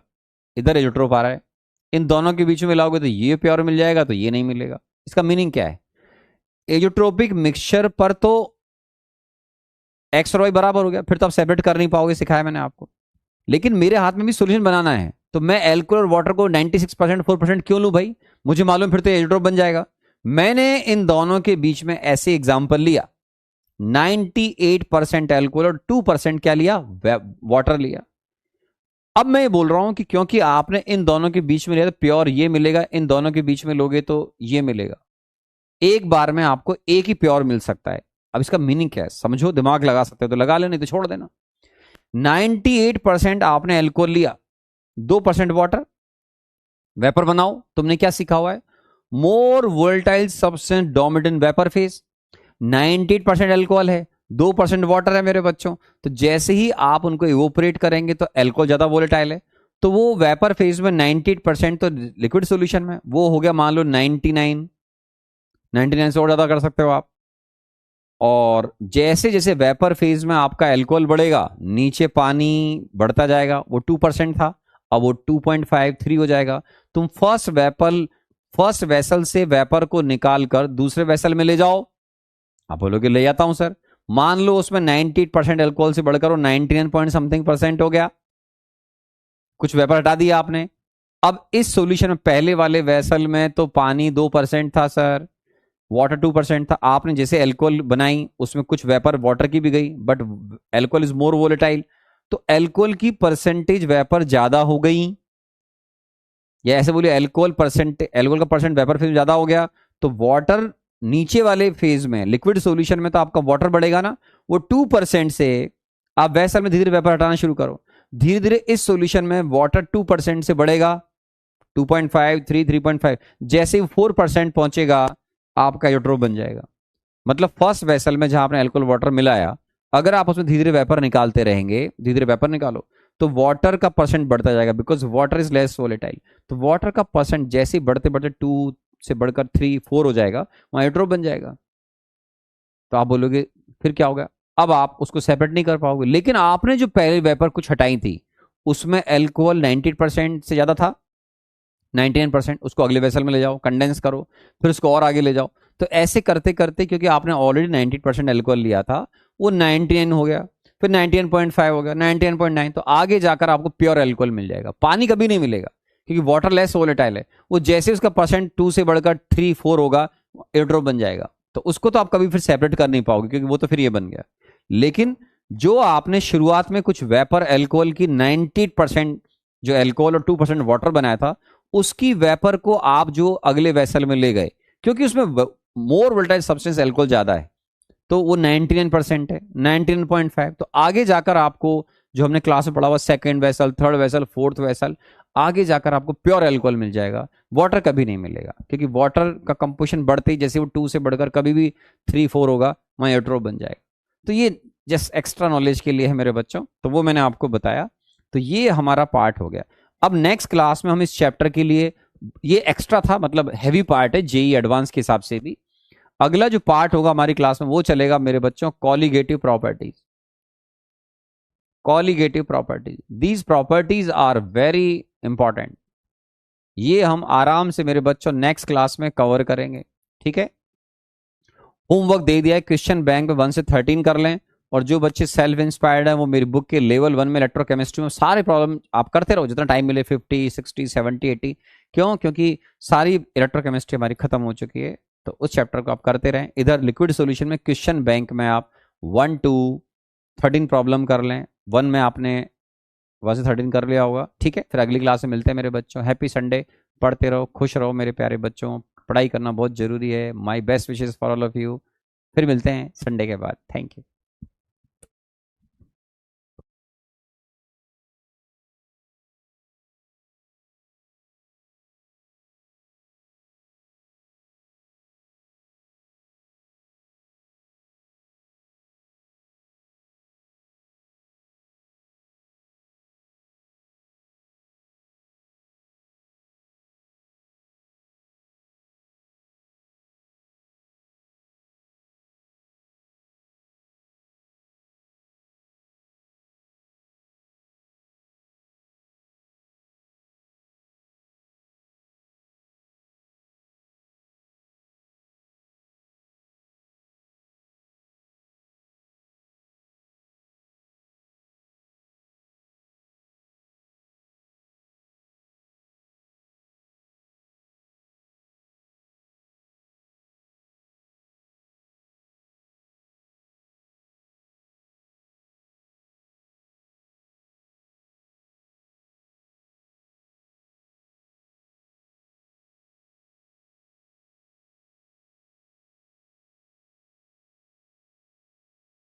इधर एजोट्रोप आ रहा है, इन दोनों के बीच में मिलाओगे तो ये प्योर मिल जाएगा, तो ये नहीं मिलेगा। इसका मीनिंग क्या है? एजोट्रोपिक मिक्सचर पर तो एक्स और वाई बराबर हो गया, फिर तो आप सेपरेट कर नहीं पाओगे, सिखाया मैंने आपको। लेकिन मेरे हाथ में भी सोल्यूशन बनाना है, तो मैं एल्कोहल और वाटर को 96% 4% क्यों लूं भाई? मुझे मालूम फिर तो एजोट्रोप बन जाएगा। मैंने इन दोनों के बीच में ऐसे एग्जाम्पल लिया, 98% अल्कोहल और 2% क्या लिया? वाटर लिया। अब मैं ये बोल रहा हूं कि क्योंकि आपने इन दोनों के बीच में लिया तो प्योर ये मिलेगा, इन दोनों के बीच में लोगे तो ये मिलेगा। एक बार में आपको एक ही प्योर मिल सकता है। अब इसका मीनिंग क्या है समझो, दिमाग लगा सकते हो तो लगा लो, नहीं तो छोड़ देना। 98% आपने अल्कोहल लिया, 2% वाटर, वेपर बनाओ। तुमने क्या सीखा हुआ है? More volatile substance dominate in vapour phase. 98% alcohol है, 2% वाटर है मेरे बच्चों। तो जैसे ही आप उनको इवोपरेट करेंगे तो अल्कोहल ज्यादा वोलेटाइल है, तो वो वेपर फेज में 98% तो लिक्विड सॉल्यूशन में वो हो गया मान लो 99। 99 से और ज्यादा कर सकते हो आप। और जैसे जैसे वेपर फेज में आपका अल्कोहल बढ़ेगा, नीचे पानी बढ़ता जाएगा। वो 2% था, अब वो 2.53 हो जाएगा। तुम फर्स्ट वेसल से वेपर को निकाल कर दूसरे वेसल में ले जाओ। आप बोलोगे ले जाता हूं सर। मान लो उसमें 98% अल्कोहल से बढ़कर वो 99 पॉइंट समथिंग परसेंट हो गया, कुछ वेपर हटा दिया आपने। अब इस सॉल्यूशन में पहले वाले वेसल में तो पानी 2% था सर, वाटर 2% था। आपने जैसे अल्कोहल बनाई उसमें कुछ वेपर वाटर की भी गई, but alcohol is more volatile, तो अल्कोहल की परसेंटेज वेपर ज्यादा हो गई। या ऐसे बोलिए अल्कोहल का परसेंट वेपर फेज में ज्यादा हो गया, तो वाटर नीचे वाले फेज में लिक्विड सॉल्यूशन में तो आपका वाटर बढ़ेगा ना। वो 2% से आप वेसल में धीरे धीरे वेपर हटाना शुरू करो। धीरे धीरे इस सॉल्यूशन में वाटर 2% से बढ़ेगा, 2.5 3 3.5, जैसे ही 4% पहुंचेगा आपका एजोट्रोप बन जाएगा। मतलब फर्स्ट वेसल में जहां आपने अल्कोहल वाटर मिलाया, अगर आप उसमें धीरे धीरे वेपर निकालते रहेंगे, धीरे धीरे वेपर निकालो, तो वाटर का परसेंट बढ़ता जाएगा because water is less volatile. तो वाटर का परसेंट जैसे ही बढ़ते बढ़ते 2 से बढ़कर 3 4 हो जाएगा, वहां एजोट्रोप बन जाएगा। तो आप बोलोगे फिर क्या होगा? अब आप उसको सेपरेट नहीं कर पाओगे। लेकिन आपने जो पहले वेपर कुछ हटाई थी उसमें अल्कोहल 98% से ज्यादा था, 99%, उसको अगले वेसल में ले जाओ, कंडेंस करो, फिर उसको और आगे ले जाओ। तो ऐसे करते करते, क्योंकि आपने ऑलरेडी 90% अल्कोहल लिया था, वो 99 हो गया, फिर 99.5 हो गया, 99.9, तो आगे जाकर आपको प्योर अल्कोहल मिल जाएगा। पानी कभी नहीं मिलेगा क्योंकि वाटर लेस वोलेटाइल है। वो जैसे उसका परसेंट 2 से बढ़कर 3 4 होगा, एयरड्रॉप बन जाएगा। तो उसको तो आप कभी फिर सेपरेट कर नहीं पाओगे क्योंकि वो तो फिर ये बन गया। लेकिन जो आपने शुरुआत में कुछ वेपर अल्कोहल की 90% जो अल्कोहल और 2% वाटर बनाया था, उसकी वेपर को आप जो अगले वेसल में ले गए, क्योंकि उसमें मोर वोलेटाइल सब्सटेंस अल्कोहल ज्यादा है, तो वो 99% है, 99.5। तो आगे जाकर आपको जो हमने क्लास में पढ़ा हुआ second vessel, third vessel, fourth vessel, आगे जाकर आपको प्योर अल्कोहल मिल जाएगा। वाटर कभी नहीं मिलेगा क्योंकि वाटर का कंपोजिशन बढ़ते ही जैसे वो 2 से बढ़कर कभी भी 3 4 होगा, वहां एयरड्रॉप बन जाएगा। तो ये जस्ट एक्स्ट्रा नॉलेज के लिए है मेरे बच्चों, तो वो मैंने आपको बताया। तो ये हमारा पार्ट हो गया। अब नेक्स्ट क्लास में हम इस चैप्टर के लिए, ये एक्स्ट्रा था मतलब हैवी पार्ट है जेई एडवांस के हिसाब से भी। अगला जो पार्ट होगा हमारी क्लास में वो चलेगा मेरे बच्चों colligative properties. Colligative properties, these properties are very important. ये हम आराम से मेरे बच्चों नेक्स्ट क्लास में कवर करेंगे, ठीक है। होमवर्क दे दिया है क्वेश्चन बैंक में 1 से 13 कर लें। और जो बच्चे सेल्फ इंस्पायर्ड हैं वो मेरी बुक के लेवल 1 में इलेक्ट्रोकेमिस्ट्री में सारे प्रॉब्लम आप करते रहो जितना टाइम मिले, 50 60 70 80। क्यों? क्योंकि सारी इलेक्ट्रोकेमिस्ट्री हमारी खत्म हो चुकी है। तो उस चैप्टर को आप करते रहें। इधर लिक्विड सॉल्यूशन में क्वेश्चन बैंक में आप 1 to 13 प्रॉब्लम कर लें। 1 में आपने 1 से 13 कर लिया होगा। ठीक है, फिर अगली क्लास में मिलते हैं मेरे बच्चों। Happy Sunday. पढ़ते रहो, खुश रहो मेरे प्यारे बच्चों। पढ़ाई करना बहुत जरूरी है। My best wishes for all of you. फिर मिलते हैं संडे के बाद। Thank you.